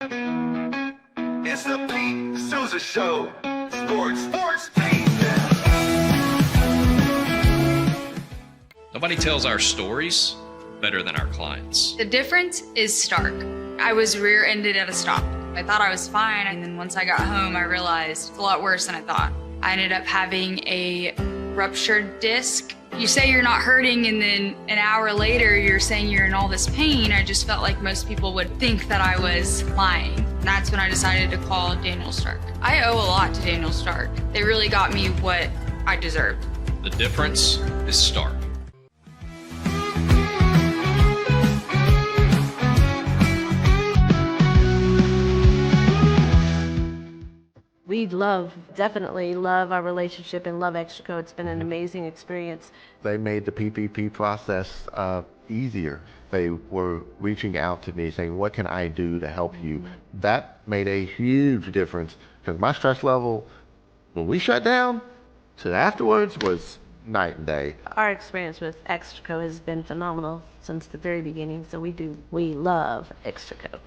It's the Pete Sousa Show. Sports, team. Nobody tells our stories better than our clients. The difference is stark. I was rear-ended at a stop. I thought I was fine, and then once I got home, I realized it's a lot worse than I thought. I ended up having a ruptured disc. You say you're not hurting, and then an hour later, you're saying you're in all this pain. I just felt like most people would think that I was lying. And that's when I decided to call Daniel Stark. I owe a lot to Daniel Stark. They really got me what I deserved. The difference is stark. We definitely love our relationship and love Extraco. It's been an amazing experience. They made the PPP process easier. They were reaching out to me saying, what can I do to help you? That made a huge difference because my stress level, when we shut down, to afterwards was night and day. Our experience with Extraco has been phenomenal since the very beginning, so we love Extraco.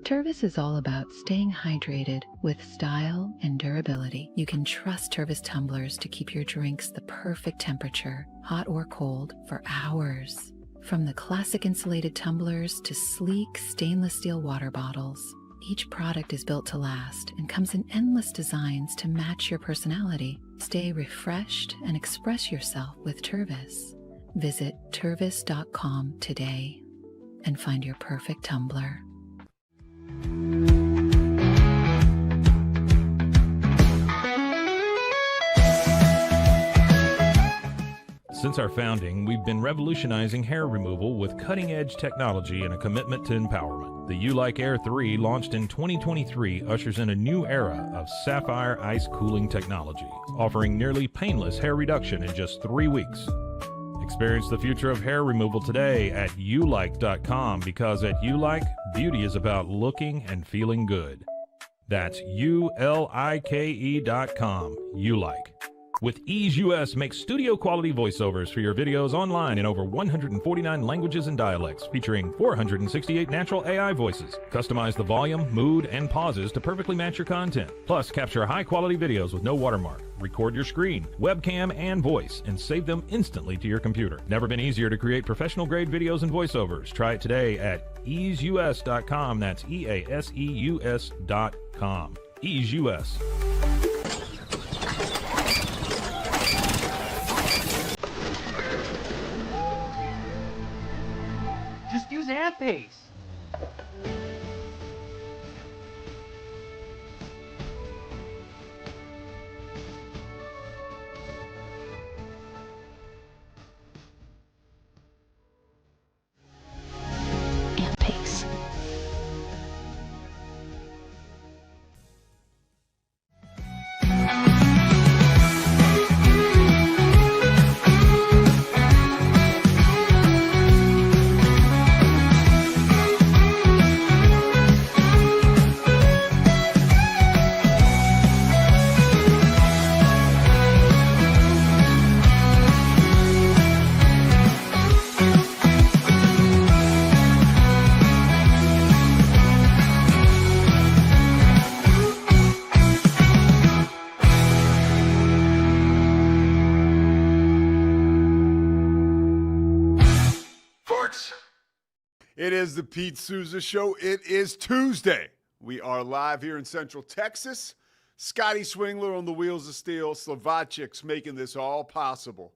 Tervis is all about staying hydrated with style and durability. You can trust Tervis tumblers to keep your drinks the perfect temperature, hot or cold, for hours. From the classic insulated tumblers to sleek stainless steel water bottles, each product is built to last and comes in endless designs to match your personality. Stay refreshed and express yourself with Tervis. Visit tervis.com today and find your perfect tumbler. Since our founding, we've been revolutionizing hair removal with cutting-edge technology and a commitment to empowerment. The U-Like Air 3, launched in 2023, ushers in a new era of sapphire ice cooling technology, offering nearly painless hair reduction in just 3 weeks. Experience the future of hair removal today at ulike.com, because at U-Like, beauty is about looking and feeling good. That's ulike.com. U-Like. With Ease US, make studio quality voiceovers for your videos online in over 149 languages and dialects, featuring 468 natural AI voices. Customize the volume, mood, and pauses to perfectly match your content. Plus, capture high quality videos with no watermark. Record your screen, webcam, and voice, and save them instantly to your computer. Never been easier to create professional grade videos and voiceovers. Try it today at easeus.com. That's EASEUS.com. Ease US. Just use AirPace. AirPace. It is the Pete Sousa Show. It is Tuesday. We are live here in Central Texas. Scotty Swingler on the wheels of steel. Slovacic's making this all possible.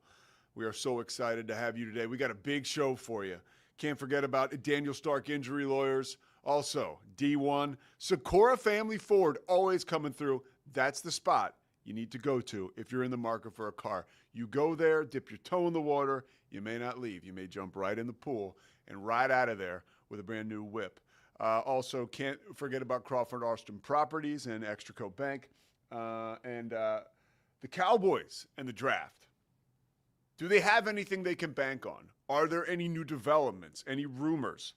We are so excited to have you today. We got a big show for you. Can't forget about Daniel Stark Injury Lawyers. Also, D1. Socorro Family Ford, always coming through. That's the spot you need to go to if you're in the market for a car. You go there, dip your toe in the water. You may not leave. You may jump right in the pool and ride out of there with a brand new whip. Also, can't forget about Crawford Austin Properties and Extraco Bank. And the Cowboys and the draft. Do they have anything they can bank on? Are there any new developments, any rumors?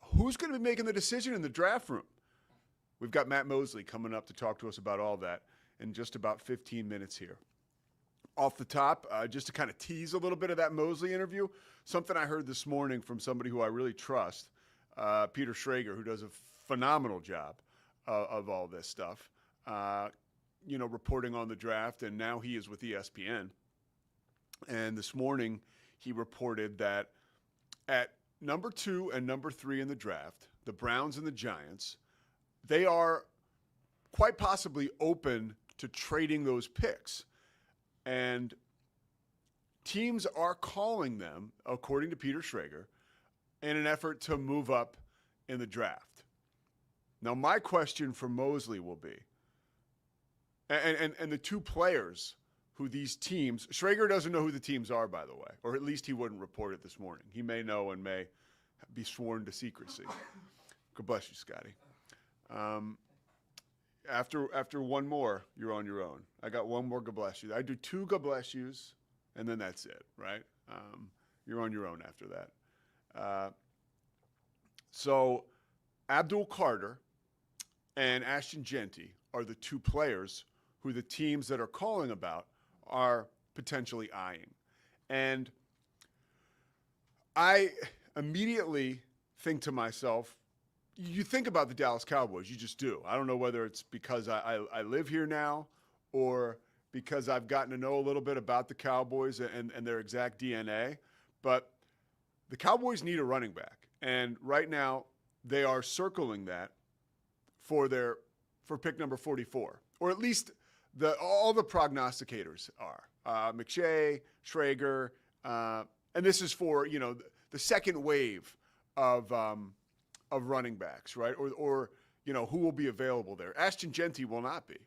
Who's going to be making the decision in the draft room? We've got Matt Mosley coming up to talk to us about all that in just about 15 minutes here. off the top, just to kind of tease a little bit of that Mosley interview, something I heard this morning from somebody who I really trust, Peter Schrager, who does a phenomenal job of all this stuff, reporting on the draft, and now he is with ESPN. And this morning he reported that at number 2 and number 3 in the draft, the Browns and the Giants, they are quite possibly open to trading those picks. And teams are calling them, according to Peter Schrager, in an effort to move up in the draft. Now, my question for Mosley will be, and the two players who these teams, Schrager doesn't know who the teams are, by the way, or at least he wouldn't report it this morning. He may know and may be sworn to secrecy. God bless you, Scotty. After one more, you're on your own. I got one more God bless you. I do 2 God bless yous, and then that's it, right? You're on your own after that. So Abdul Carter and Ashton Genty are the 2 players who the teams that are calling about are potentially eyeing. And I immediately think to myself, you think about the Dallas Cowboys, you just do. I don't know whether it's because I live here now or because I've gotten to know a little bit about the Cowboys and their exact DNA, but the Cowboys need a running back. And right now they are circling that for pick number 44, or at least all the prognosticators are. McShay, Schrager, and this is for, the second wave of running backs, right? Or who will be available there. Ashton Genty will not be.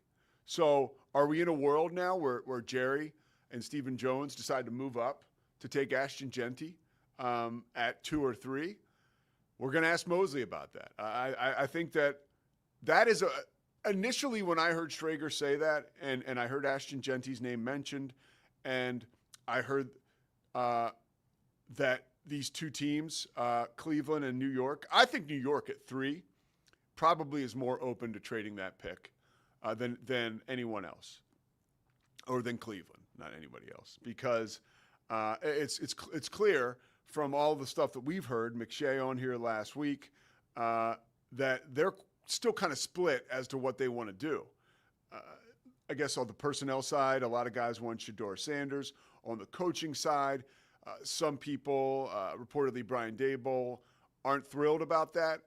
So are we in a world now where Jerry and Stephen Jones decide to move up to take Ashton Genty at 2 or 3? We're going to ask Mosley about that. I think that is initially when I heard Schrager say that, and I heard Ashton Genty's name mentioned, and I heard that these 2 teams, Cleveland and New York, I think New York at 3 probably is more open to trading that pick than anyone else, or than Cleveland, not anybody else, because it's clear from all the stuff that we've heard, McShay on here last week, that they're still kind of split as to what they want to do. I guess on the personnel side, a lot of guys want Shedeur Sanders. On the coaching side, some people, reportedly Brian Daboll, aren't thrilled about that.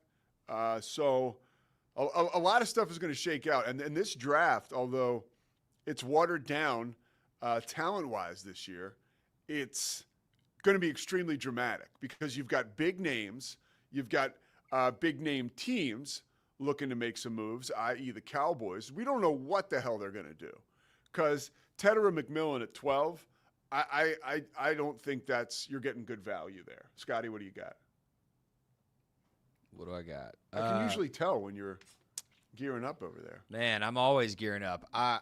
So a lot of stuff is going to shake out. And this draft, although it's watered down talent-wise this year, it's going to be extremely dramatic because you've got big names, you've got big-name teams looking to make some moves, i.e. the Cowboys. We don't know what the hell they're going to do because Tedder McMillan at 12, I don't think you're getting good value there. Scotty, what do you got? What do I got? I can usually tell when you're gearing up over there. Man, I'm always gearing up. I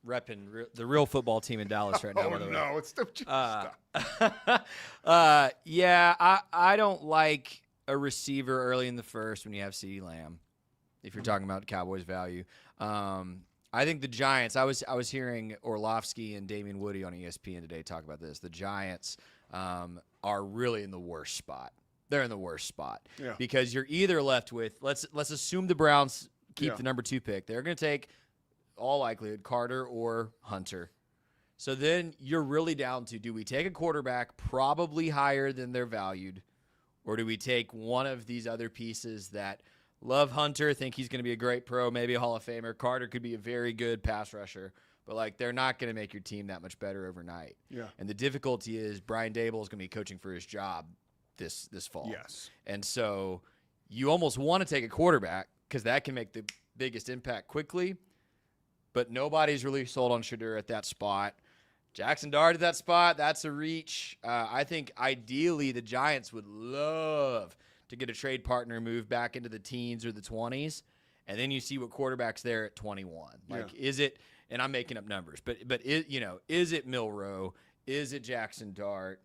repping the real football team in Dallas right now. Oh, no, it's the yeah, I don't like a receiver early in the first when you have CeeDee Lamb, if you're talking about Cowboys value. I think the Giants, I was hearing Orlovsky and Damian Woody on ESPN today talk about this. The Giants are really in the worst spot. They're in the worst spot because you're either left with, let's assume the Browns keep the number 2 pick. They're going to take, all likelihood, Carter or Hunter. So then you're really down to, do we take a quarterback probably higher than they're valued, or do we take one of these other pieces that love Hunter, think he's going to be a great pro, maybe a Hall of Famer. Carter could be a very good pass rusher, but they're not going to make your team that much better overnight. Yeah. And the difficulty is Brian Daboll is going to be coaching for his job this fall. Yes. And so you almost want to take a quarterback because that can make the biggest impact quickly, but nobody's really sold on Shedeur at that spot. Jackson Dart at that spot, that's a reach. I think ideally the Giants would love to get a trade partner move back into the teens or the 20s, and then you see what quarterback's there at 21. Is it, and I'm making up numbers, but is it Milroe? Is it Jackson Dart?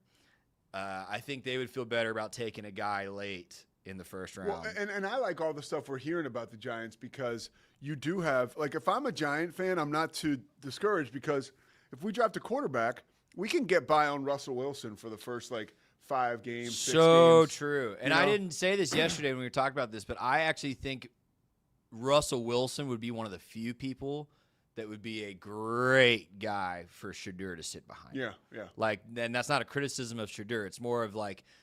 I think they would feel better about taking a guy late in the first round. Well, and I like all the stuff we're hearing about the Giants because you do have, if I'm a Giant fan, I'm not too discouraged because if we draft a quarterback, we can get by on Russell Wilson for the first 5 games, 6 So games. true. And I didn't say this yesterday when we were talking about this, but I actually think Russell Wilson would be one of the few people that would be a great guy for Shedeur to sit behind. Yeah. And that's not a criticism of Shedeur. It's more of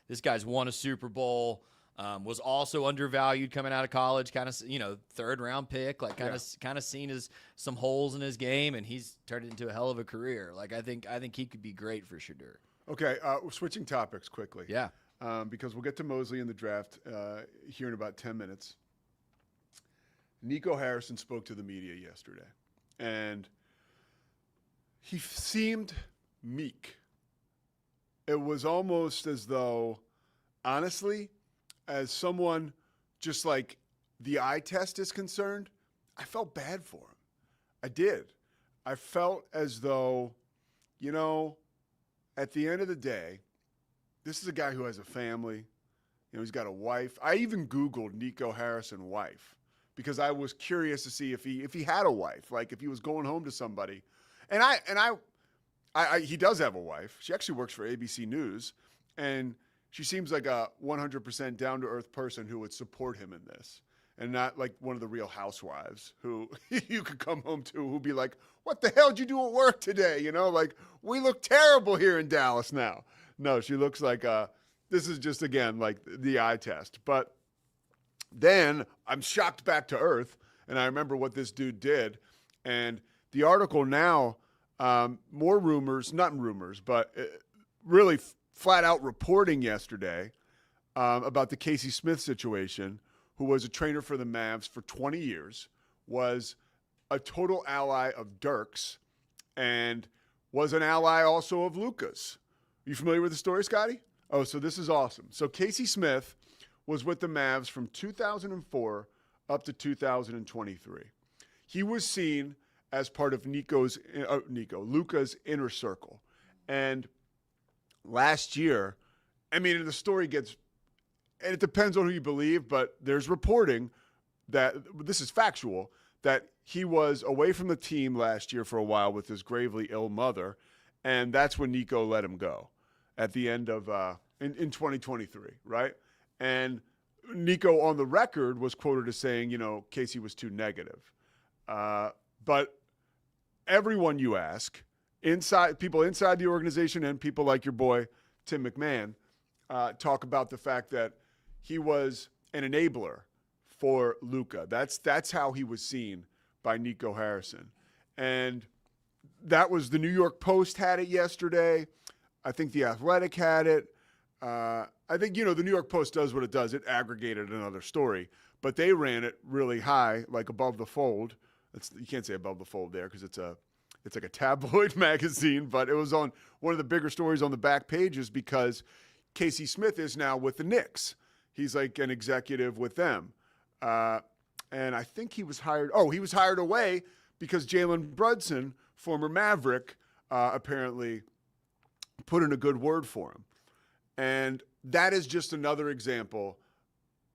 this guy's won a Super Bowl, was also undervalued coming out of college, kind of, 3rd round pick, kind of seen as some holes in his game, and he's turned it into a hell of a career. I think he could be great for Shedeur. Okay, we're switching topics quickly. Yeah. Because we'll get to Mosley in the draft here in about 10 minutes. Nico Harrison spoke to the media yesterday, and he seemed meek. It was almost as though, honestly, as someone just the eye test is concerned, I felt bad for him. I did. I felt as though, at the end of the day, this is a guy who has a family. He's got a wife. I even Googled Nico Harrison wife because I was curious to see if he had a wife, if he was going home to somebody. And he does have a wife. She actually works for ABC News, and she seems like a 100% down-to-earth person who would support him in this, and not like one of the Real Housewives who you could come home to who'd be like, what the hell did you do at work today? We look terrible here in Dallas now. No, she looks like this is just, again, the eye test. But then I'm shocked back to earth, and I remember what this dude did. And the article now, more rumors, not rumors, but really flat out reporting yesterday about the Casey Smith situation, who was a trainer for the Mavs for 20 years, was a total ally of Dirk's, and was an ally also of Luka's. You familiar with the story, Scotty? Oh, so this is awesome. So Casey Smith was with the Mavs from 2004 up to 2023. He was seen as part of Luka's inner circle. And last year, the story gets, and it depends on who you believe, but there's reporting that, this is factual, that he was away from the team last year for a while with his gravely ill mother, and that's when Nico let him go at the end of, in 2023, right? And Nico, on the record, was quoted as saying, Casey was too negative. But everyone you ask, people inside the organization and people like your boy, Tim McMahon, talk about the fact that he was an enabler for Luka. That's how he was seen by Nico Harrison. And that was, the New York Post had it yesterday. I think The Athletic had it. I think, the New York Post does what it does. It aggregated another story, but they ran it really high, above the fold. You can't say above the fold there because it's like a tabloid magazine, but it was on one of the bigger stories on the back pages because Casey Smith is now with the Knicks. He's like an executive with them. And I think he was hired. Oh, he was hired away because Jalen Brunson, former Maverick, apparently put in a good word for him. And that is just another example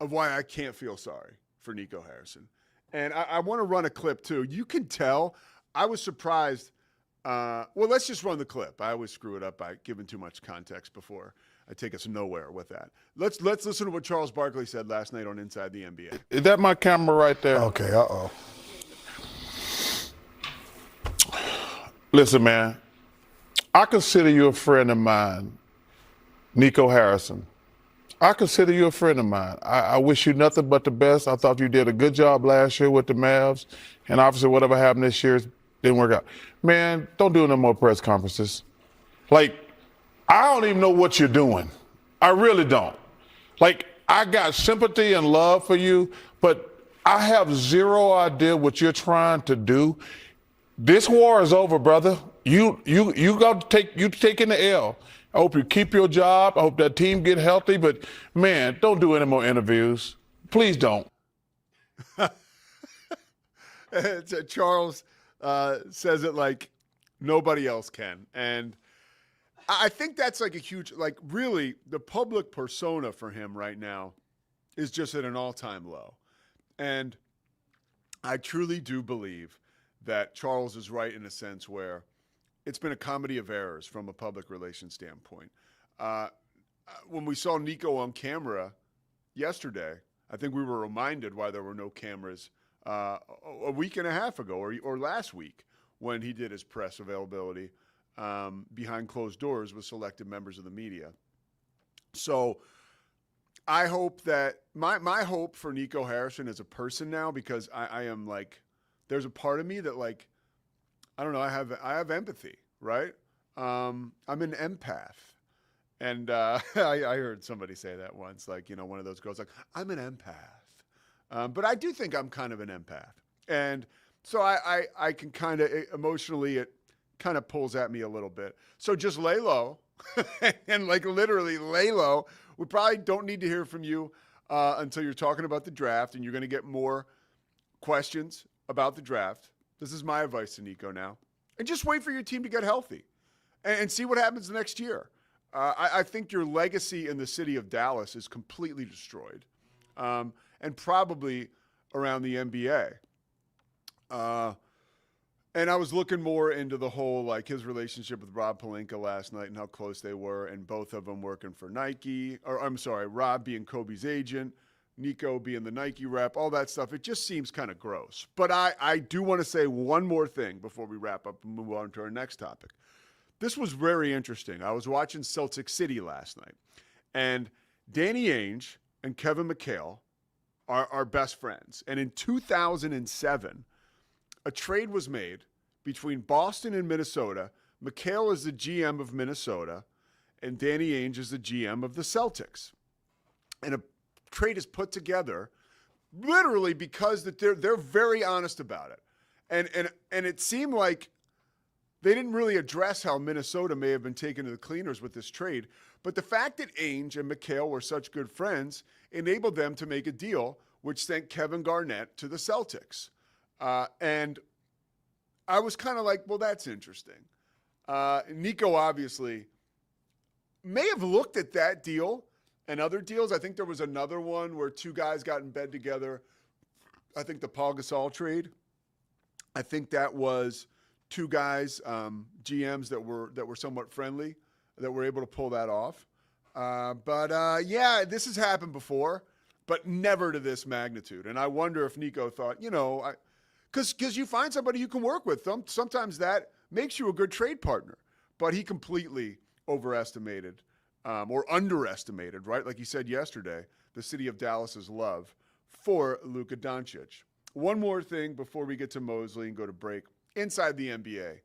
of why I can't feel sorry for Nico Harrison. And I want to run a clip too. You can tell I was surprised. Well, let's just run the clip. I always screw it up by giving too much context before I take us nowhere with that. Let's listen to what Charles Barkley said last night on Inside the NBA. Is that my camera right there? Okay, uh-oh. Listen, man, I consider you a friend of mine, Nico Harrison. I consider you a friend of mine. I wish you nothing but the best. I thought you did a good job last year with the Mavs, and obviously whatever happened this year didn't work out. Man, don't do no more press conferences. I don't even know what you're doing. I really don't. I got sympathy and love for you, but I have zero idea what you're trying to do. This war is over, brother. You got to taking the L. I hope you keep your job. I hope that team get healthy. But, man, don't do any more interviews. Please don't. Charles says it like nobody else can. And I think that's a huge, really, the public persona for him right now is just at an all-time low. And I truly do believe that Charles is right in a sense where it's been a comedy of errors from a public relations standpoint. When we saw Nico on camera yesterday, I think we were reminded why there were no cameras a week and a half ago or last week when he did his press availability behind closed doors with selected members of the media. So I hope that my hope for Nico Harrison as a person now, because I am like, there's a part of me that like, I don't know, I have empathy, right? I'm an empath. And I heard somebody say that once, like, you know, one of those girls, like, I'm an empath. But I do think I'm kind of an empath. And so I can kind of emotionally, it kind of pulls at me a little bit. So just lay low and like literally lay low. We probably don't need to hear from you until you're talking about the draft, and you're going to get more questions about the draft. This is my advice to Nico now. And just wait for your team to get healthy and see what happens next year. I think your legacy in the city of Dallas is completely destroyed, and probably around the NBA. And I was looking more into the whole, like, his relationship with Rob Pelinka last night and how close they were, and both of them working for Nike. Or I'm sorry, Rob being Kobe's agent, Nico being the Nike rep, all that stuff. It just seems kind of gross. But I do want to say one more thing before we wrap up and move on to our next topic. This was very interesting. I was watching Celtic City last night, and Danny Ainge and Kevin McHale are best friends. And in 2007, a trade was made between Boston and Minnesota. McHale is the GM of Minnesota, and Danny Ainge is the GM of the Celtics. And a trade is put together literally because that they're very honest about it. And it seemed like they didn't really address how Minnesota may have been taken to the cleaners with this trade. But the fact that Ainge and McHale were such good friends enabled them to make a deal which sent Kevin Garnett to the Celtics. And I was kind of like, well, that's interesting. Nico obviously may have looked at that deal and other deals. I think there was another one where two guys got in bed together. I think the Paul Gasol trade. I think that was two guys, GMs that were somewhat friendly, that were able to pull that off. Yeah, this has happened before, but never to this magnitude. And I wonder if Nico thought, you know, because you find somebody you can work with. Sometimes that makes you a good trade partner. But he completely overestimated or underestimated, right? Like he said yesterday, the city of Dallas's love for Luka Doncic. One more thing before we get to Mosley and go to break. Inside the NBA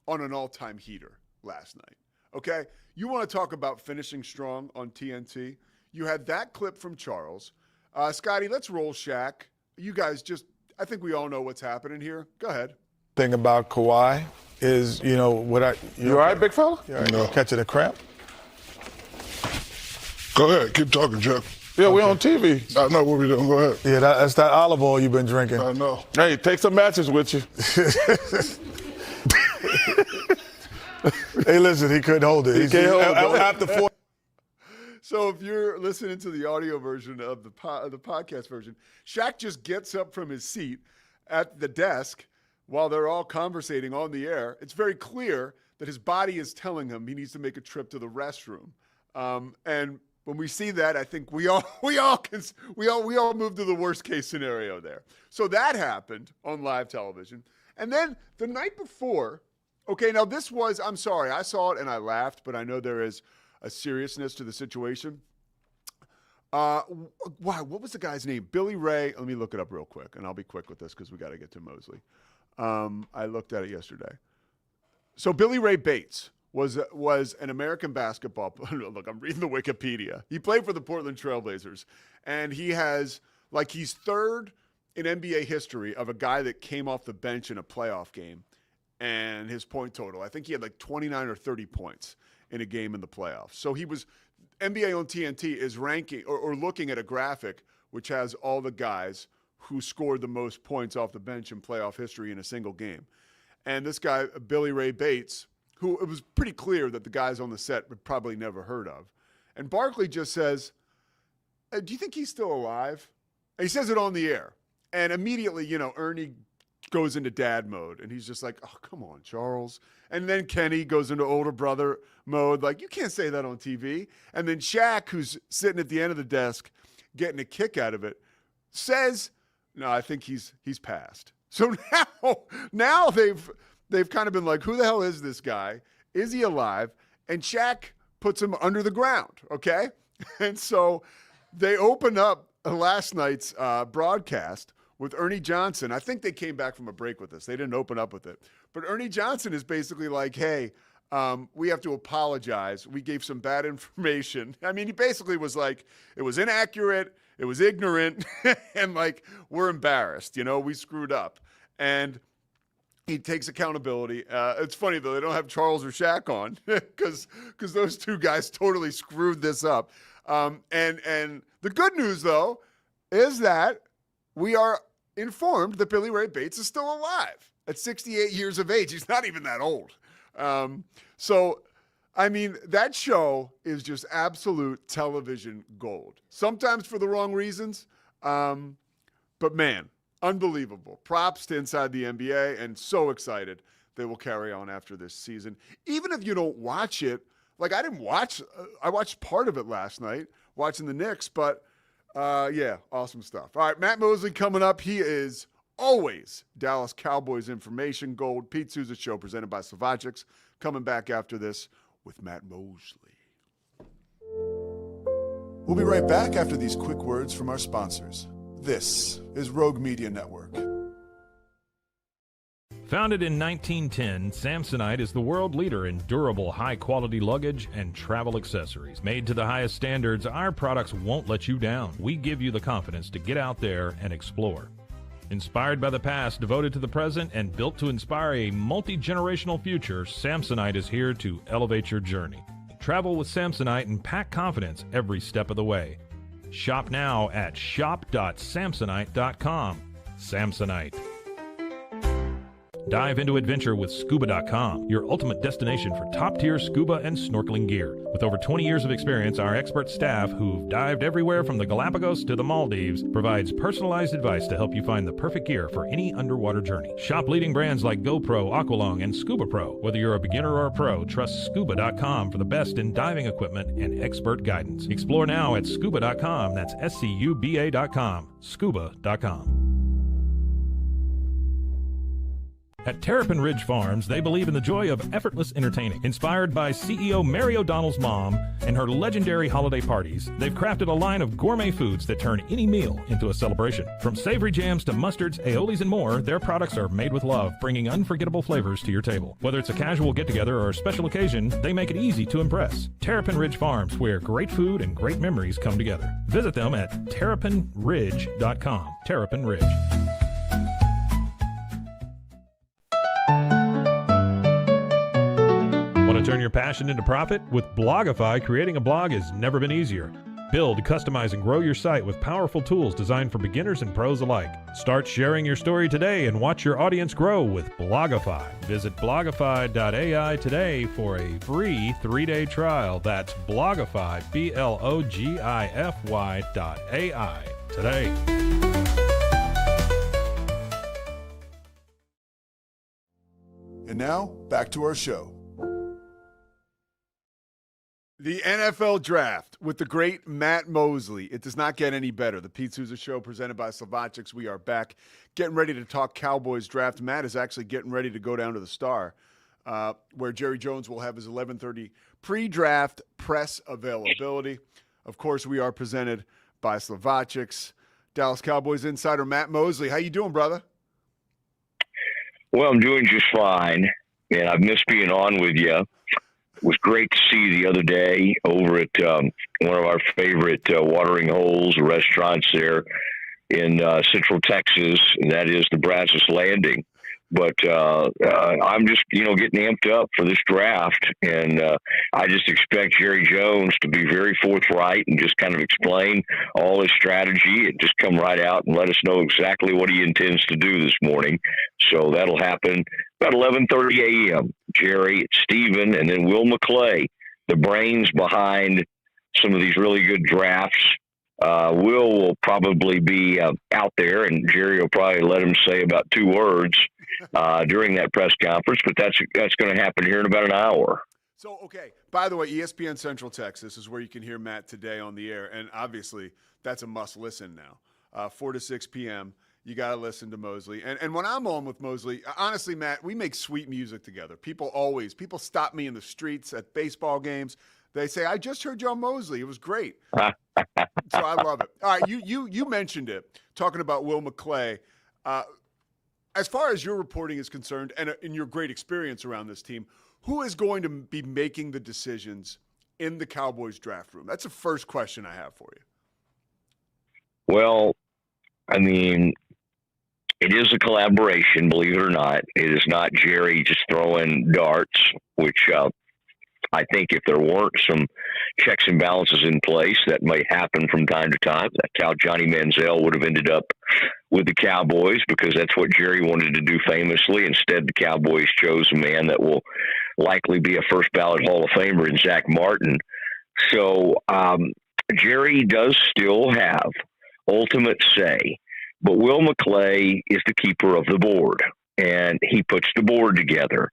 on an all-time heater last night, okay? You want to talk about finishing strong on TNT? You had that clip from Charles. Scotty, let's roll Shaq. You guys I think we all know what's happening here. Go ahead. Thing about Kawhi is, you know, you all right, big fella? You all right? No. Catching a cramp? Go ahead. Keep talking, Jeff. Yeah, we're on TV. I know what we're doing. Go ahead. Yeah, that's that olive oil you've been drinking. I know. Hey, take some matches with you. Hey, listen, he couldn't hold it. He can't hold it. After 4. So if you're listening to the audio version of the podcast version, Shaq just gets up from his seat at the desk while they're all conversating on the air. It's very clear that his body is telling him he needs to make a trip to the restroom. And when we see that, I think we all move to the worst case scenario there. So that happened on live television. And then the night before, okay, now this was, I'm sorry, I saw it and I laughed, but I know there is a seriousness to the situation. Wow, what was the guy's name? Billy Ray. Let me look it up real quick, and I'll be quick with this because we got to get to Mosley. I looked at it yesterday. So Billy Ray Bates was an American basketball player. Look, I'm reading the Wikipedia. He played for the Portland Trailblazers, and he's third in NBA history of a guy that came off the bench in a playoff game, and his point total, I think he had like 29 or 30 points in a game in the playoffs. So he was, NBA on TNT is ranking or looking at a graphic which has all the guys who scored the most points off the bench in playoff history in a single game. And this guy, Billy Ray Bates, who it was pretty clear that the guys on the set would probably never heard of. And Barkley just says, do you think he's still alive? And he says it on the air. And immediately, Ernie goes into dad mode, and he's just like, oh, come on, Charles. And then Kenny goes into older brother mode, like, you can't say that on TV. And then Shaq, who's sitting at the end of the desk getting a kick out of it, says, no, I think he's passed. So now they've kind of been like, who the hell is this guy? Is he alive? And Shaq puts him under the ground, okay? And so they open up last night's broadcast with Ernie Johnson. I think they came back from a break with this. They didn't open up with it. But Ernie Johnson is basically like, hey, we have to apologize. We gave some bad information. I mean, he basically was like, it was inaccurate, it was ignorant, and like, we're embarrassed. You know, we screwed up. And he takes accountability. It's funny, though, they don't have Charles or Shaq on because those two guys totally screwed this up. And the good news, though, is that we are informed that Billy Ray Bates is still alive at 68 years of age. He's not even that old. So, I mean, that show is just absolute television gold. Sometimes for the wrong reasons, but man, unbelievable. Props to Inside the NBA, and so excited they will carry on after this season. Even if you don't watch it, like I didn't watch, I watched part of it last night, watching the Knicks, but yeah, awesome stuff. All right, Matt Mosley coming up. He is always Dallas Cowboys information gold. Pete Sousa Show presented by Slovacics. Coming back after this with Matt Mosley. We'll be right back after these quick words from our sponsors. This is Rogue Media Network. Founded in 1910, Samsonite is the world leader in durable, high-quality luggage and travel accessories. Made to the highest standards, our products won't let you down. We give you the confidence to get out there and explore. Inspired by the past, devoted to the present, and built to inspire a multi-generational future, Samsonite is here to elevate your journey. Travel with Samsonite and pack confidence every step of the way. Shop now at shop.samsonite.com. Samsonite. Dive into adventure with scuba.com, your ultimate destination for top-tier scuba and snorkeling gear. With over 20 years of experience, our expert staff, who've dived everywhere from the Galapagos to the Maldives, provides personalized advice to help you find the perfect gear for any underwater journey. Shop leading brands like GoPro, Aqualung, and Scuba Pro. Whether you're a beginner or a pro, trust scuba.com for the best in diving equipment and expert guidance. Explore now at scuba.com. That's SCUBA.com. Scuba.com. At Terrapin Ridge Farms, they believe in the joy of effortless entertaining. Inspired by CEO Mary O'Donnell's mom and her legendary holiday parties, they've crafted a line of gourmet foods that turn any meal into a celebration. From savory jams to mustards, aiolis, and more, their products are made with love, bringing unforgettable flavors to your table. Whether it's a casual get-together or a special occasion, they make it easy to impress. Terrapin Ridge Farms, where great food and great memories come together. Visit them at terrapinridge.com. Terrapin Ridge. Want to turn your passion into profit? With Blogify, creating a blog has never been easier. Build, customize, and grow your site with powerful tools designed for beginners and pros alike. Start sharing your story today and watch your audience grow with Blogify. Visit blogify.ai today for a free 3-day trial. That's Blogify, Blogify.ai today. And now, back to our show. The NFL Draft with the great Matt Mosley. It does not get any better. The Pete Sousa Show presented by Slovacics. We are back getting ready to talk Cowboys draft. Matt is actually getting ready to go down to the Star, where Jerry Jones will have his 11:30 pre-draft press availability. Of course, we are presented by Slovacics. Dallas Cowboys insider Matt Mosley. How you doing, brother? Well, I'm doing just fine, and I've missed being on with you. It was great to see you the other day over at one of our favorite watering holes restaurants there in Central Texas, and that is the Brazos Landing. But I'm just, getting amped up for this draft, and I just expect Jerry Jones to be very forthright and just kind of explain all his strategy and just come right out and let us know exactly what he intends to do this morning. So that'll happen about 11:30 a.m. Jerry, Steven, and then Will McClay, the brains behind some of these really good drafts Will probably be out there, and Jerry will probably let him say about 2 words during that press conference. But that's going to happen here in about an hour. So, okay, by the way, ESPN Central Texas is where you can hear Matt today on the air, and obviously that's a must-listen now. 4 to 6 p.m., you got to listen to Mosley. And when I'm on with Mosley, honestly, Matt, we make sweet music together. People stop me in the streets at baseball games. They say, I just heard you on Mosley. It was great. So I love it. All right, you mentioned it, talking about Will McClay. As far as your reporting is concerned and in your great experience around this team, who is going to be making the decisions in the Cowboys draft room? That's the first question I have for you. Well, I mean, it is a collaboration, believe it or not. It is not Jerry just throwing darts, which I think if there weren't some checks and balances in place, that might happen from time to time. That Johnny Manziel would have ended up with the Cowboys because that's what Jerry wanted to do famously. Instead, the Cowboys chose a man that will likely be a first ballot Hall of Famer in Zach Martin. So Jerry does still have ultimate say, but Will McClay is the keeper of the board, and he puts the board together.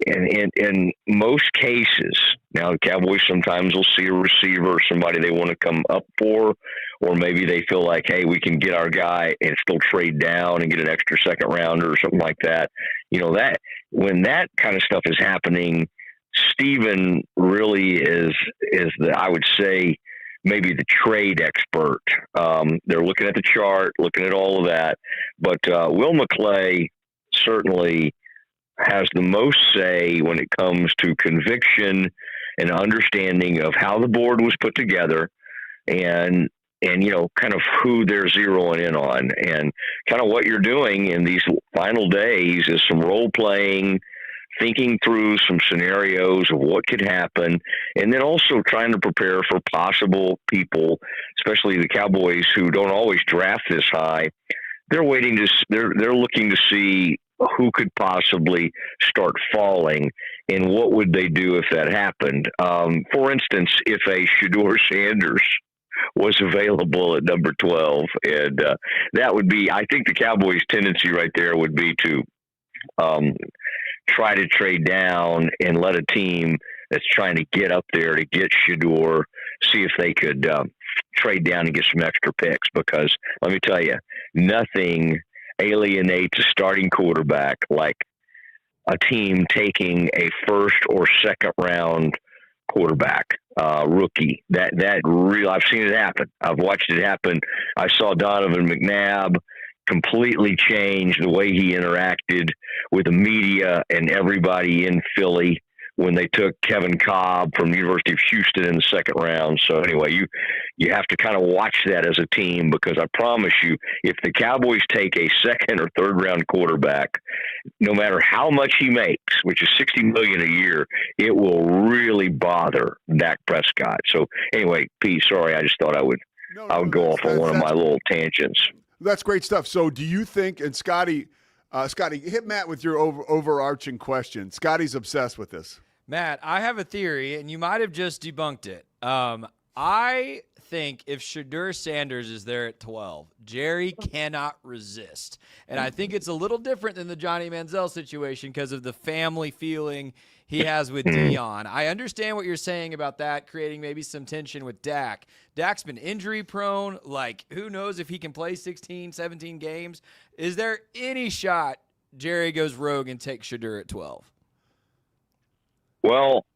And in most cases, now the Cowboys sometimes will see a receiver or somebody they want to come up for, or maybe they feel like, hey, we can get our guy and still trade down and get an extra second rounder or something like that. You know, that when that kind of stuff is happening, Steven really is the, I would say, maybe the trade expert. They're looking at the chart, looking at all of that. But Will McClay certainly has the most say when it comes to conviction and understanding of how the board was put together and you know, kind of who they're zeroing in on. And kind of what you're doing in these final days is some role playing, thinking through some scenarios of what could happen, and then also trying to prepare for possible people, especially the Cowboys who don't always draft this high. They're looking to see who could possibly start falling and what would they do if that happened. For instance, if a Shedeur Sanders was available at number 12, and that would be, I think the Cowboys' tendency right there would be to try to trade down and let a team that's trying to get up there to get Shedeur, see if they could trade down and get some extra picks, because let me tell you, nothing alienates a starting quarterback like a team taking a first or second round quarterback, rookie. That real, I've seen it happen. I've watched it happen. I saw Donovan McNabb completely change the way he interacted with the media and everybody in Philly when they took Kevin Cobb from the University of Houston in the second round. So anyway, you have to kind of watch that as a team, because I promise you, if the Cowboys take a second or third round quarterback, no matter how much he makes, which is $60 million a year, it will really bother Dak Prescott. So anyway, Pete, sorry, I just thought I would go off on one of my little tangents. That's great stuff. So do you think, and Scotty, hit Matt with your overarching question. Scotty's obsessed with this. Matt, I have a theory, and you might have just debunked it. I think if Shedeur Sanders is there at 12, Jerry cannot resist. And I think it's a little different than the Johnny Manziel situation because of the family feeling he has with Dion. I understand what you're saying about that, creating maybe some tension with Dak. Dak's been injury prone. Like, who knows if he can play 16, 17 games? Is there any shot Jerry goes rogue and takes Shedeur at 12? Well,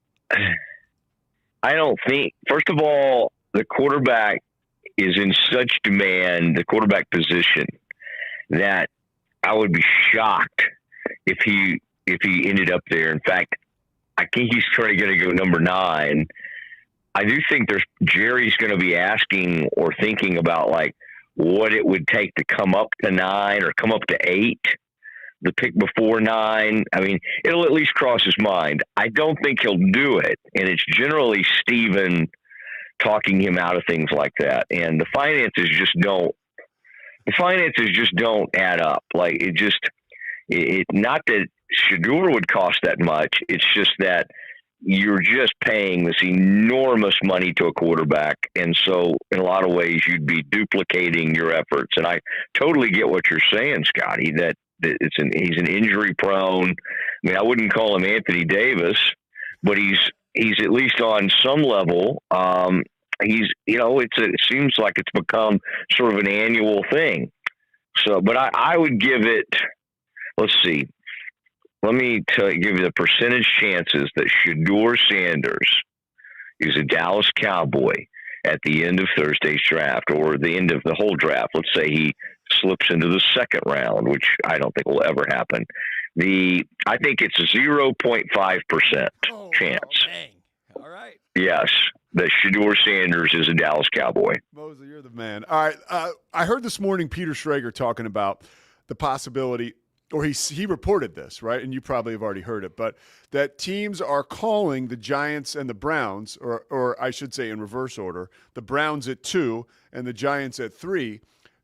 I don't think, first of all, the quarterback is in such demand, the quarterback position, that I would be shocked if he ended up there. In fact, I think he's going to go number 9. I do think Jerry's going to be asking or thinking about like what it would take to come up to 9 or come up to 8. The pick before 9, I mean, it'll at least cross his mind. I don't think he'll do it, and it's generally Steven talking him out of things like that. And the finances just don't add up. Like, it not that Shedeur would cost that much. It's just that you're just paying this enormous money to a quarterback. And so in a lot of ways, you'd be duplicating your efforts. And I totally get what you're saying, Scotty, that he's an injury prone. I mean, I wouldn't call him Anthony Davis, but he's at least on some level. It seems like it's become sort of an annual thing. So, but I would give it, let's see. Let me give you the percentage chances that Shedeur Sanders is a Dallas Cowboy at the end of Thursday's draft or the end of the whole draft. Let's say he slips into the second round, which I don't think will ever happen. I think it's a 0.5% chance. Dang. All right. Yes, that Shedeur Sanders is a Dallas Cowboy. Mosley, you're the man. All right. I heard this morning Peter Schrager talking about the possibility, or he reported this, right? And you probably have already heard it, but that teams are calling the Giants and the Browns, or I should say in reverse order, the Browns at 2 and the Giants at 3,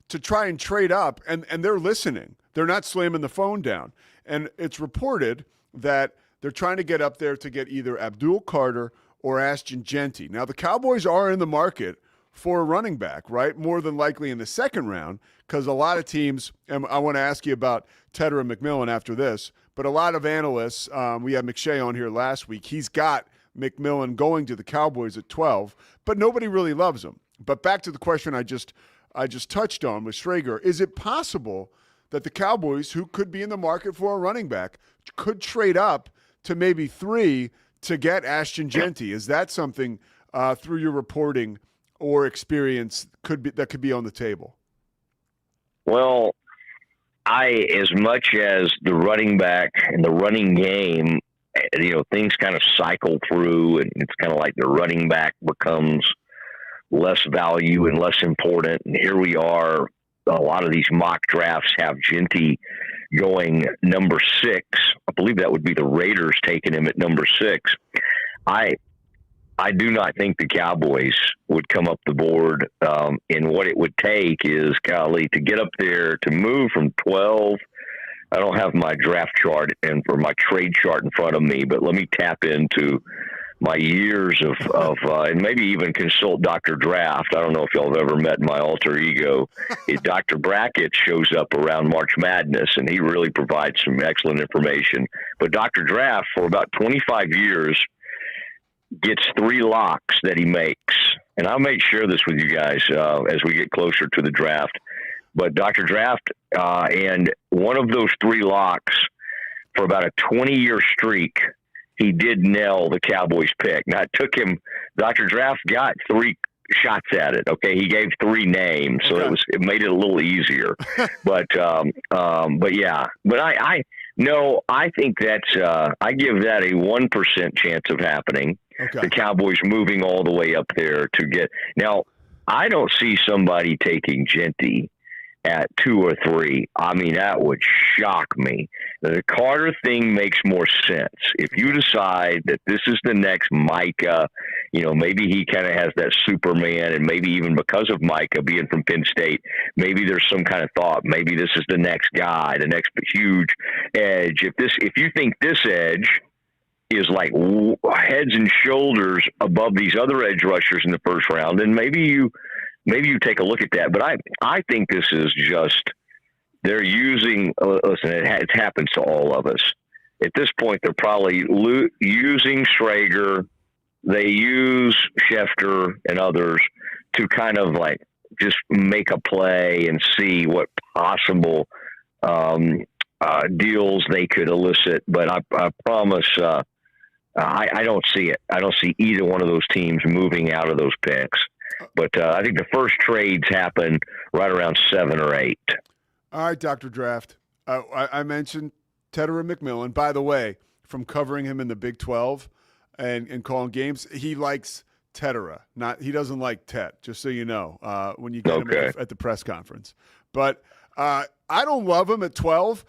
to try and trade up, and they're listening. They're not slamming the phone down. And it's reported that they're trying to get up there to get either Abdul Carter or Ashton Genty. Now, the Cowboys are in the market for a running back, right? More than likely in the second round, because a lot of teams, and I want to ask you about Tedder and McMillan after this, but a lot of analysts, we had McShay on here last week, he's got McMillan going to the Cowboys at 12, but nobody really loves him. But back to the question I just touched on with Schrager, is it possible that the Cowboys, who could be in the market for a running back, could trade up to maybe 3 to get Ashton Genty? Is that something through your reporting or experience that could be on the table? Well, as much as the running back and the running game, things kind of cycle through, and it's kind of like the running back becomes less value and less important. And here we are. A lot of these mock drafts have Genty going number 6. I believe that would be the Raiders taking him at number 6. I do not think the Cowboys would come up the board. And what it would take is, golly, to get up there, to move from 12. I don't have my draft chart or my trade chart in front of me, but let me tap into my years of and maybe even consult Dr. Draft. I don't know if y'all have ever met my alter ego. Dr. Brackett shows up around March Madness, and he really provides some excellent information. But Dr. Draft, for about 25 years, gets 3 locks that he makes. And I'll make share this with you guys as we get closer to the draft. But Dr. Draft, and one of those 3 locks for about a 20-year streak, he did nail the Cowboys pick. Now, it took him, Dr. Draft got 3 shots at it. Okay. He gave 3 names, so it made it a little easier, but yeah, but I think that's, I give that a 1% chance of happening. Okay. The Cowboys moving all the way up there to get, now I don't see somebody taking Genty at 2 or 3. I mean, that would shock me. The Carter thing makes more sense. If you decide that this is the next Micah, maybe he kind of has that Superman, and maybe even because of Micah being from Penn State, maybe there's some kind of thought, maybe this is the next guy, the next huge edge. If you think this edge is like heads and shoulders above these other edge rushers in the first round, then maybe you take a look at that. But I think this is just, they're using, listen, it happens to all of us. At this point, they're probably using Schrager. They use Schefter and others to kind of like just make a play and see what possible deals they could elicit. But I promise I don't see it. I don't see either one of those teams moving out of those picks. But I think the first trades happen right around 7 or 8. All right, Dr. Draft. I mentioned Tedder and McMillan. By the way, from covering him in the Big 12 and calling games, he likes Tedera. He doesn't like Tet, just so you know, when you get him at the press conference. But I don't love him at 12.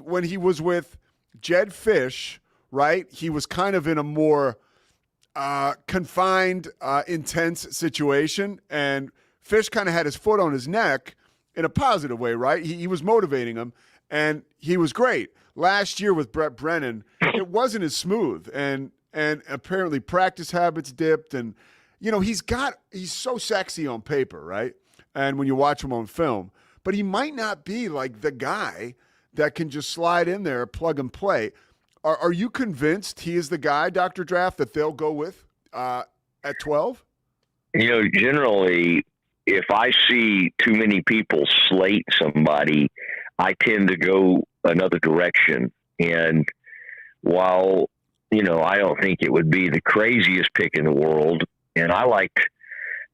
When he was with Jed Fish, right, he was kind of in a more confined, intense situation, and Fish kind of had his foot on his neck in a positive way, right? He was motivating him, and he was great. Last year with Brett Brennan, it wasn't as smooth, and and apparently practice habits dipped. And, he's so sexy on paper, right? And when you watch him on film, but he might not be like the guy that can just slide in there, plug and play. Are you convinced he is the guy, Dr. Draft, that they'll go with at 12? Generally, if I see too many people slate somebody, I tend to go another direction. And while, I don't think it would be the craziest pick in the world, and I liked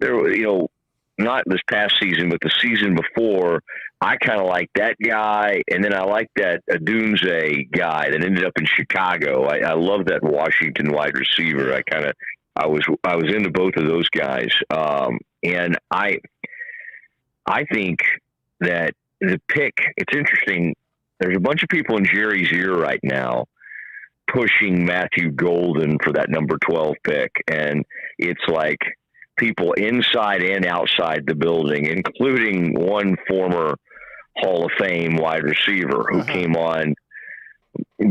not this past season, but the season before, I kind of like that guy, and then I like that Adunze guy that ended up in Chicago. I love that Washington wide receiver. I was into both of those guys, and I think that the pick. It's interesting. There's a bunch of people in Jerry's ear right now pushing Matthew Golden for that number 12 pick, and it's like people inside and outside the building, including one former Hall of Fame wide receiver who came on.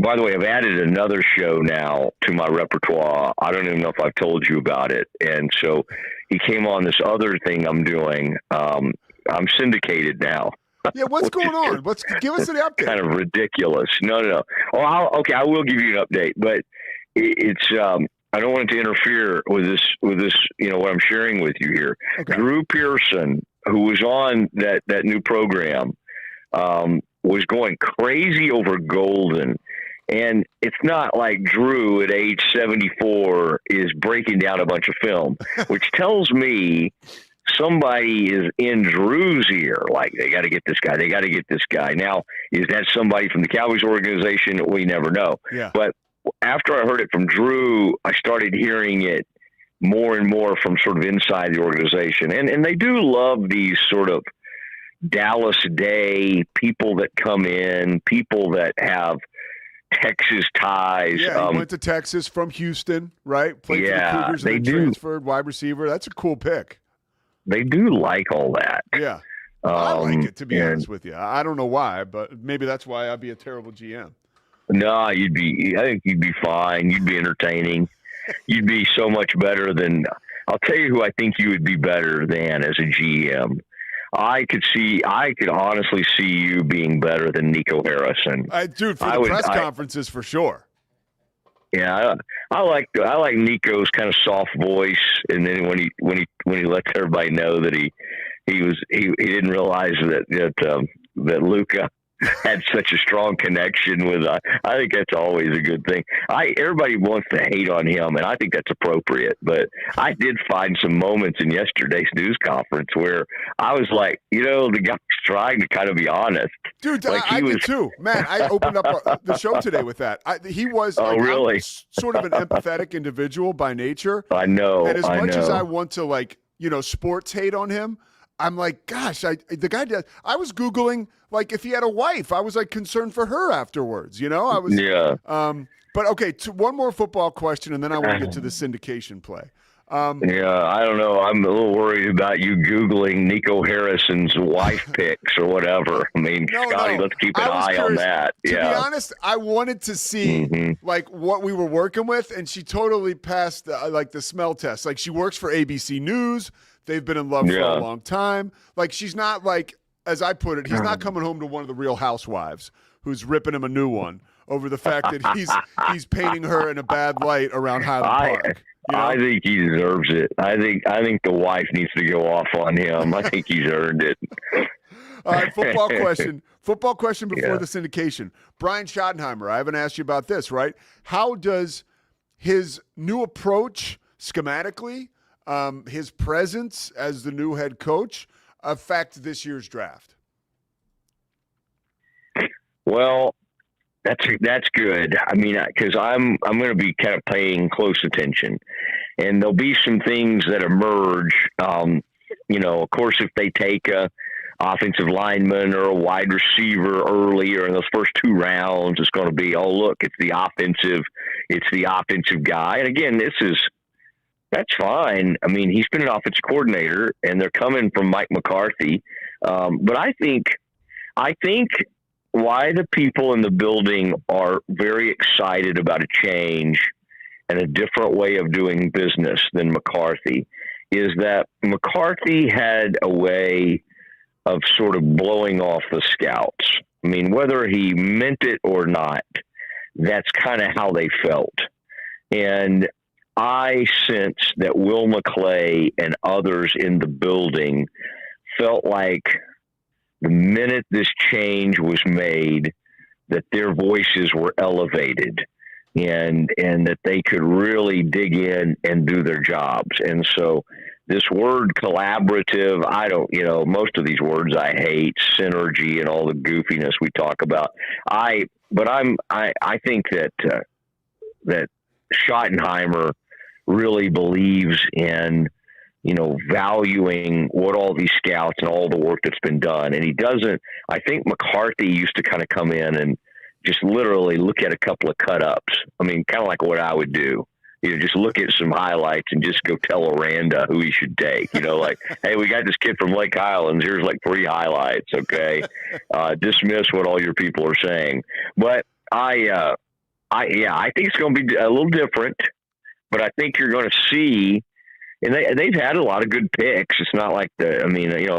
By the way, I've added another show now to my repertoire. I don't even know if I've told you about it. And so he came on this other thing I'm doing. I'm syndicated now. Yeah, what's going on? Give us an update. Kind of ridiculous. No. Oh, I will give you an update, but it's I don't want it to interfere with this. What I'm sharing with you here. Okay. Drew Pearson, who was on that new program, was going crazy over Golden. And it's not like Drew at age 74 is breaking down a bunch of film, which tells me somebody is in Drew's ear. Like, they got to get this guy. They got to get this guy. Now, is that somebody from the Cowboys organization? We never know. Yeah. But after I heard it from Drew, I started hearing it more and more from sort of inside the organization. And they do love these sort of Dallas Day people that come in, people that have Texas ties. Yeah, he went to Texas from Houston, right? Played for the Cougars and then transferred, wide receiver. That's a cool pick. They do like all that. Yeah. I like it, to be honest with you. I don't know why, but maybe that's why I'd be a terrible GM. No, I think you'd be fine. You'd be entertaining. You'd be so much better than, I'll tell you who I think you would be better than as a GM. I could honestly see you being better than Nico Harrison. Dude, for the press conferences, for sure. Yeah, I like Nico's kind of soft voice, and then when he lets everybody know that he didn't realize that Luka had such a strong connection with. I think that's always a good thing. Everybody wants to hate on him, and I think that's appropriate. But I did find some moments in yesterday's news conference where I was like, the guy's trying to kind of be honest. Dude, I did too, Matt. I opened up the show today with that. He was really sort of an empathetic individual by nature. I know. And as much as I want to sports hate on him, I'm like, gosh, the guy does. I was Googling, like, if he had a wife. I was, like, concerned for her afterwards, I was. Yeah. But, okay, one more football question, and then I want to get to the syndication play. Yeah, I don't know. I'm a little worried about you Googling Nico Harrison's wife pics or whatever. I mean, Scotty, let's keep an eye on that. To be honest, I wanted to see, like, what we were working with, and she totally passed, the smell test. Like, she works for ABC News. They've been in love for a long time. Like, she's not like, as I put it, he's not coming home to one of the Real Housewives who's ripping him a new one over the fact that he's painting her in a bad light around Highland Park. I think he deserves it. I think the wife needs to go off on him. I think he's earned it. All right, football question. Football question before the syndication. Brian Schottenheimer, I haven't asked you about this, right? How does his new approach schematically, his presence as the new head coach, affect this year's draft? Well, that's good. I mean, because I'm going to be kind of paying close attention, and there'll be some things that emerge. Of course, if they take a offensive lineman or a wide receiver early or in those first two rounds, it's going to be, oh, look, it's the offensive guy. And again, that's fine. I mean, he's been an offensive coordinator, and they're coming from Mike McCarthy. But I think why the people in the building are very excited about a change and a different way of doing business than McCarthy is that McCarthy had a way of sort of blowing off the scouts. I mean, whether he meant it or not, that's kind of how they felt. And I sensed that Will McClay and others in the building felt like the minute this change was made, that their voices were elevated and that they could really dig in and do their jobs. And so this word collaborative, most of these words I hate, synergy and all the goofiness we talk about. I think that Schottenheimer really believes in, valuing what all these scouts and all the work that's been done. And he doesn't, I think McCarthy used to kind of come in and just literally look at a couple of cut-ups. I mean, kind of like what I would do. Just look at some highlights and just go tell Aranda who he should take. Like, hey, we got this kid from Lake Highlands. Here's like 3 highlights, okay? Dismiss what all your people are saying. But I think it's going to be a little different. But I think you're going to see, and they've had a lot of good picks. It's not like a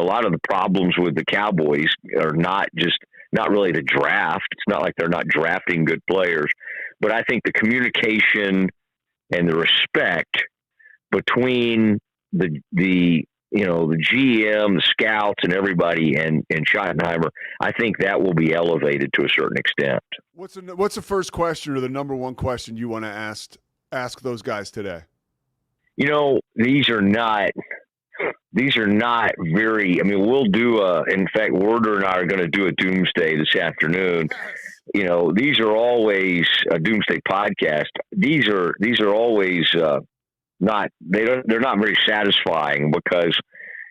lot of the problems with the Cowboys are not really the draft. It's not like they're not drafting good players. But I think the communication and the respect between the GM, the scouts, and everybody, and Schottenheimer, I think that will be elevated to a certain extent. What's the first question or the number one question you want to ask those guys today? These are not very. I mean, we'll do in fact, Werder and I are going to do a Doomsday this afternoon. These are always a Doomsday podcast. These are always they're not very satisfying because,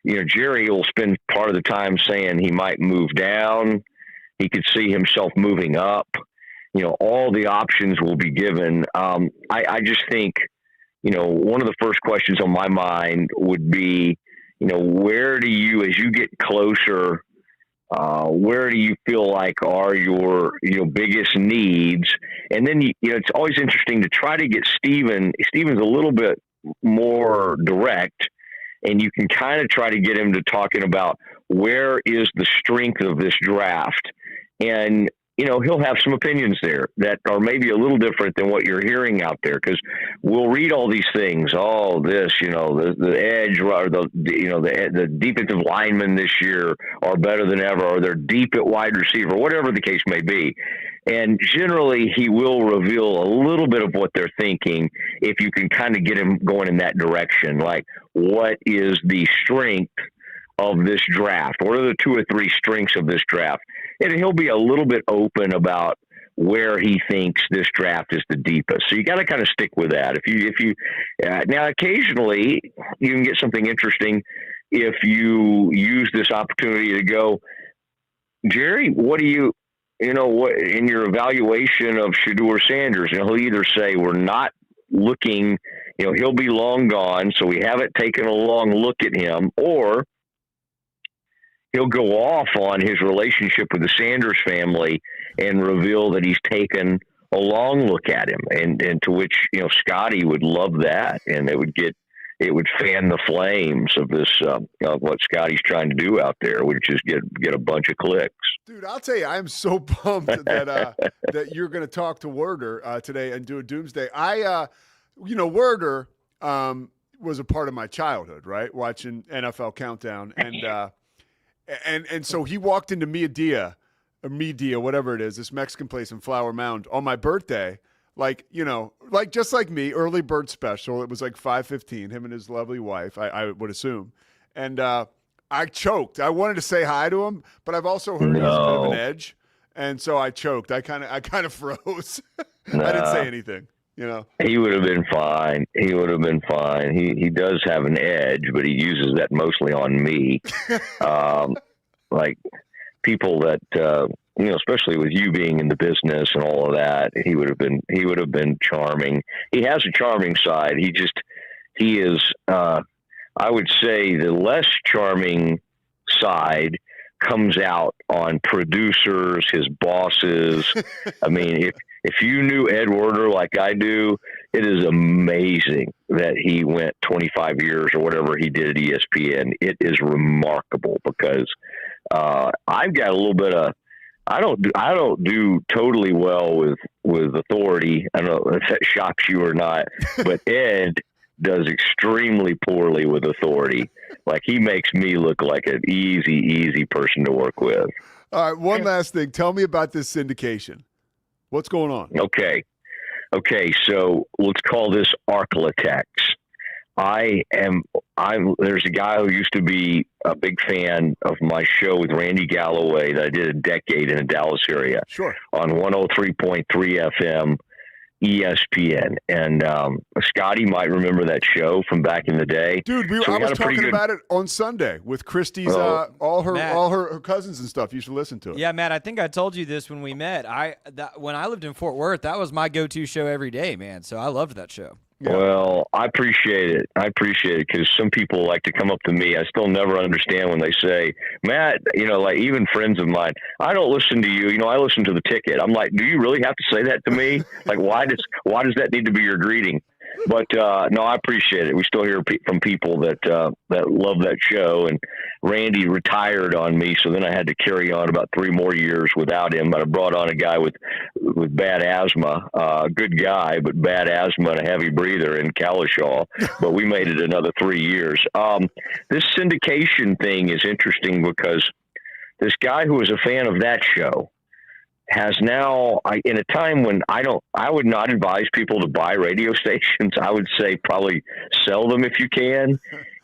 Jerry will spend part of the time saying he might move down. He could see himself moving up. All the options will be given. I just think, one of the first questions on my mind would be, where do you, as you get closer, where do you feel like are your biggest needs? And then it's always interesting to try to get Steven. Steven's a little bit more direct, and you can kind of try to get him to talking about where is the strength of this draft. And he'll have some opinions there that are maybe a little different than what you're hearing out there, because we'll read all these things. Oh, this, the edge or the defensive linemen this year are better than ever, or they're deep at wide receiver, whatever the case may be. And generally, he will reveal a little bit of what they're thinking if you can kind of get him going in that direction. Like, what is the strength of this draft? What are the 2 or 3 strengths of this draft? And he'll be a little bit open about where he thinks this draft is the deepest. So you got to kind of stick with that. If you now occasionally you can get something interesting if you use this opportunity to go, Jerry, what do you what in your evaluation of Shedeur Sanders? He'll either say we're not looking, he'll be long gone, so we haven't taken a long look at him, or he'll go off on his relationship with the Sanders family and reveal that he's taken a long look at him, and to which Scotty would love that, and it would fan the flames of this of what Scotty's trying to do out there, which is get a bunch of clicks. Dude, I'll tell you, I'm so pumped that that you're going to talk to Werder today and do a Doomsday. Werder was a part of my childhood, right? Watching NFL Countdown, and so he walked into Media, whatever it is, this Mexican place in Flower Mound on my birthday, like just like me, early bird special. It was like 5:15, him and his lovely wife, I would assume. And I choked. I wanted to say hi to him, but I've also heard he has a bit of an edge. And so I choked. I kind of froze. I didn't say anything. He would have been fine. He does have an edge, but he uses that mostly on me. Like people that, especially with you being in the business and all of that, he would have been charming. He has a charming side. He is, I would say the less charming side comes out on producers, his bosses. I mean, if you knew Ed Werder like I do, it is amazing that he went 25 years or whatever he did at ESPN. It is remarkable because I've got a little bit of I don't do totally well with authority. I don't know if that shocks you or not, but Ed does extremely poorly with authority. Like, he makes me look like an easy person to work with. All right, one last thing. Tell me about this syndication. What's going on? Okay, so let's call this Arklatex. There's a guy who used to be a big fan of my show with Randy Galloway that I did a decade in the Dallas area. Sure. On 103.3 FM ESPN. And Scotty might remember that show from back in the day. Dude, I was talking about it on Sunday with Christy's all her cousins and stuff. You should listen to it. Yeah, Matt, I think I told you this when we met. When I lived in Fort Worth, that was my go-to show every day, man. So I loved that show. Yeah. Well, I appreciate it. Because some people like to come up to me. I still never understand when they say, Matt, like even friends of mine, I don't listen to you. I listen to the ticket. I'm like, do you really have to say that to me? Like, why does that need to be your greeting? But no, I appreciate it. We still hear from people that love that show. And Randy retired on me, so then I had to carry on about 3 more years without him. But I brought on a guy with bad asthma, good guy, but bad asthma and a heavy breather in Kalishaw. But we made it another 3 years. This syndication thing is interesting because this guy who was a fan of that show has now, in a time when I would not advise people to buy radio stations. I would say probably sell them if you can.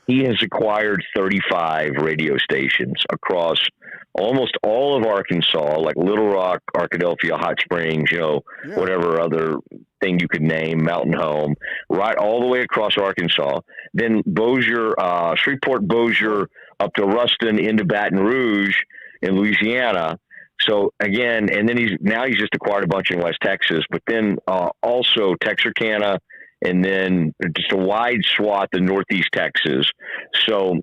He has acquired 35 radio stations across almost all of Arkansas, like Little Rock, Arkadelphia, Hot Springs, whatever other thing you could name, Mountain Home, right all the way across Arkansas. Then Bossier, Shreveport, Bossier, up to Ruston, into Baton Rouge in Louisiana. So again, and then he's just acquired a bunch in West Texas, but then also Texarkana, and then just a wide swath in Northeast Texas. So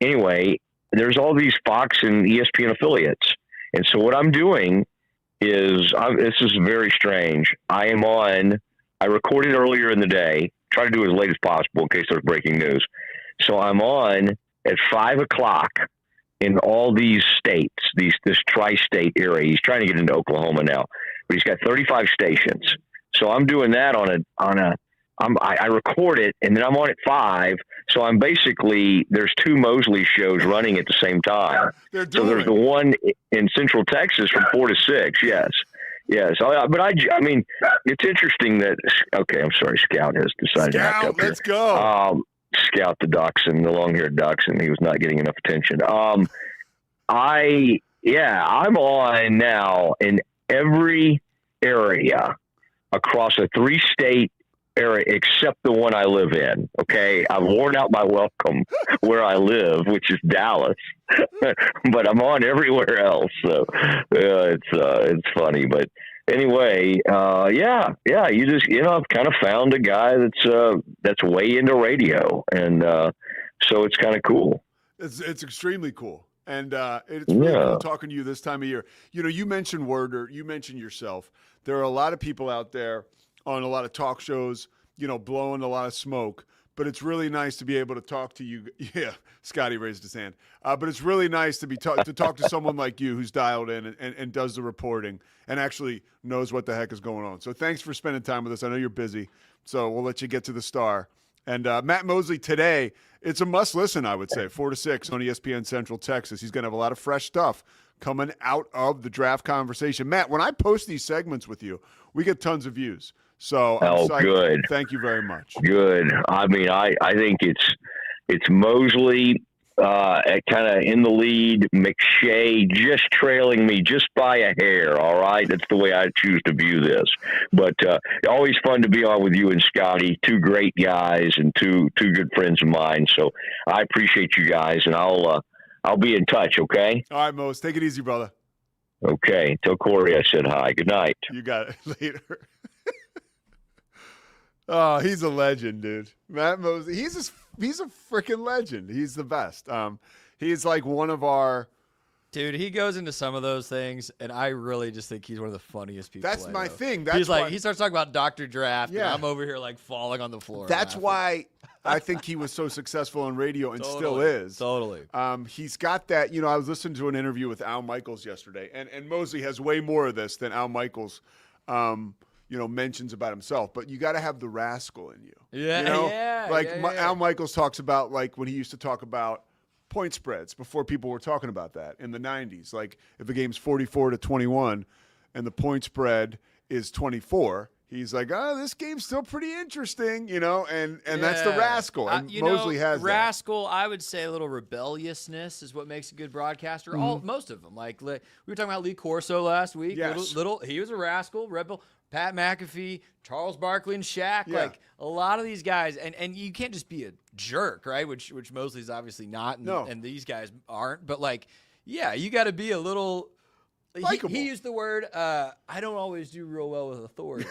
anyway, there's all these Fox and ESPN affiliates. And so what I'm doing is, this is very strange. I recorded earlier in the day, try to do as late as possible in case there's breaking news. So I'm on at 5 o'clock in all these states, this tri-state area. He's trying to get into Oklahoma now, but he's got 35 stations. So I'm doing that I record it, and then I'm on at 5. So I'm basically, there's 2 Mosley shows running at the same time. So there's the one in Central Texas from 4 to 6. Yes. But I mean, it's interesting that, okay, I'm sorry, Scout has decided to act up here. Let's go. Scout the Dachshund, the long-haired Dachshund. He was not getting enough attention. I'm on now in every area across a 3-state area except the one I live in. Okay, I've worn out my welcome where I live, which is Dallas, but I'm on everywhere else. So it's funny, but. Anyway, you just, I've kind of found a guy that's way into radio, and so it's kind of cool. It's extremely cool, and it's really cool talking to you this time of year. You mentioned Werder, you mentioned yourself. There are a lot of people out there on a lot of talk shows, blowing a lot of smoke. But it's really nice to be able to talk to you. Yeah, Scotty raised his hand. But it's really nice to talk to someone like you who's dialed in and does the reporting and actually knows what the heck is going on. So thanks for spending time with us. I know you're busy, so we'll let you get to the star. And Matt Mosley today, it's a must listen, I would say, 4 to 6 on ESPN Central Texas. He's going to have a lot of fresh stuff coming out of the draft conversation. Matt, when I post these segments with you, we get tons of views. So good. Thank you very much. Good. I mean, I think it's Mosley kind of in the lead, McShay just trailing me just by a hair. All right, that's the way I choose to view this. But always fun to be on with you and Scotty, 2 great guys and two good friends of mine. So I appreciate you guys, and I'll be in touch. Okay. All right, Mose. Take it easy, brother. Okay. Tell Corey I said hi. Good night. You got it. Later. Oh, he's a legend, dude. Matt Mosley. He's a freaking legend. He's the best. He's like one of our Dude, he goes into some of those things, and I really just think he's one of the funniest people. That's I my know. thing. That's he's why, like, he starts talking about Dr. Draft, Yeah. and I'm over here like falling on the floor. That's laughing. why I think he was so successful on radio and still Totally. is. Totally. He's got that. I was listening to an interview with Al Michaels yesterday, and Mosley has way more of this than Al Michaels, mentions about himself. But you got to have the rascal in you. Yeah, Al Michaels talks about like when he used to talk about point spreads before people were talking about that in the 90s. Like if a game's 44-21 and the point spread is 24, he's like, this game's still pretty interesting, and that's the rascal. And Mosley has rascal. I would say a little rebelliousness is what makes a good broadcaster. Most of them. Like we were talking about Lee Corso last week. Yes. Little he was a rascal, rebel. Pat McAfee, Charles Barkley, and Shaq. Yeah. Like a lot of these guys, and you can't just be a jerk, right? Which Mosley's obviously not, and these guys aren't. But you got to be a little. He used the word. I don't always do real well with authority.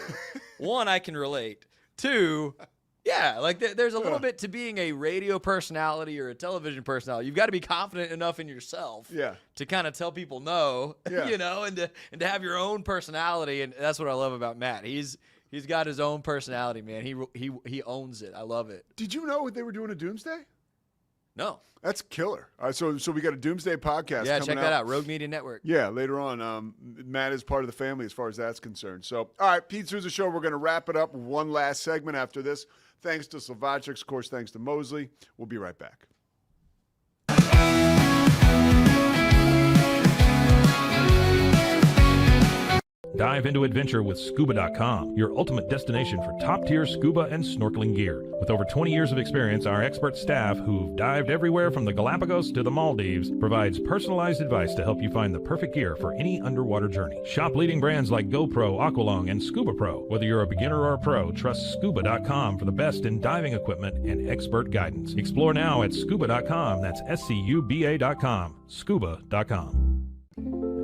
One, I can relate. Two, there's a little bit to being a radio personality or a television personality. You've got to be confident enough in yourself, to kind of tell people no, and to have your own personality. And that's what I love about Matt. He's got his own personality, man. He owns it. I love it. Did you know what they were doing at Doomsday? No. That's killer. So we got a Doomsday podcast. Yeah, coming check that out. Rogue Media Network. Yeah, later on. Matt is part of the family as far as that's concerned. So, all right, Pete Sousa Show. We're going to wrap it up with one last segment after this. Thanks to Slovacic, of course, thanks to Mosley. We'll be right back. Dive into adventure with Scuba.com, your ultimate destination for top-tier scuba and snorkeling gear. With over 20 years of experience, our expert staff, who've dived everywhere from the Galapagos to the Maldives, provides personalized advice to help you find the perfect gear for any underwater journey. Shop leading brands like GoPro, Aqualung, and Scuba Pro. Whether you're a beginner or a pro, trust Scuba.com for the best in diving equipment and expert guidance. Explore now at Scuba.com. That's SCUBA.com. Scuba.com.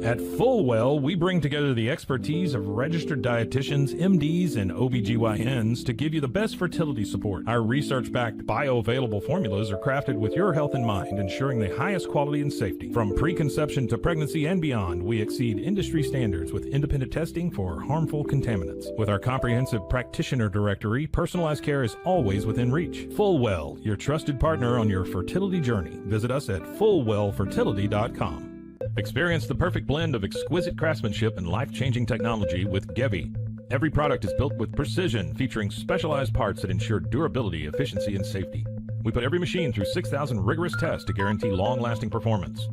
At Fullwell, we bring together the expertise of registered dietitians, MDs, and OBGYNs to give you the best fertility support. Our research-backed bioavailable formulas are crafted with your health in mind, ensuring the highest quality and safety. From preconception to pregnancy and beyond, we exceed industry standards with independent testing for harmful contaminants. With our comprehensive practitioner directory, personalized care is always within reach. Fullwell, your trusted partner on your fertility journey. Visit us at fullwellfertility.com. Experience the perfect blend of exquisite craftsmanship and life-changing technology with Gevi. Every product is built with precision, featuring specialized parts that ensure durability, efficiency, and safety. We put every machine through 6,000 rigorous tests to guarantee long-lasting performance.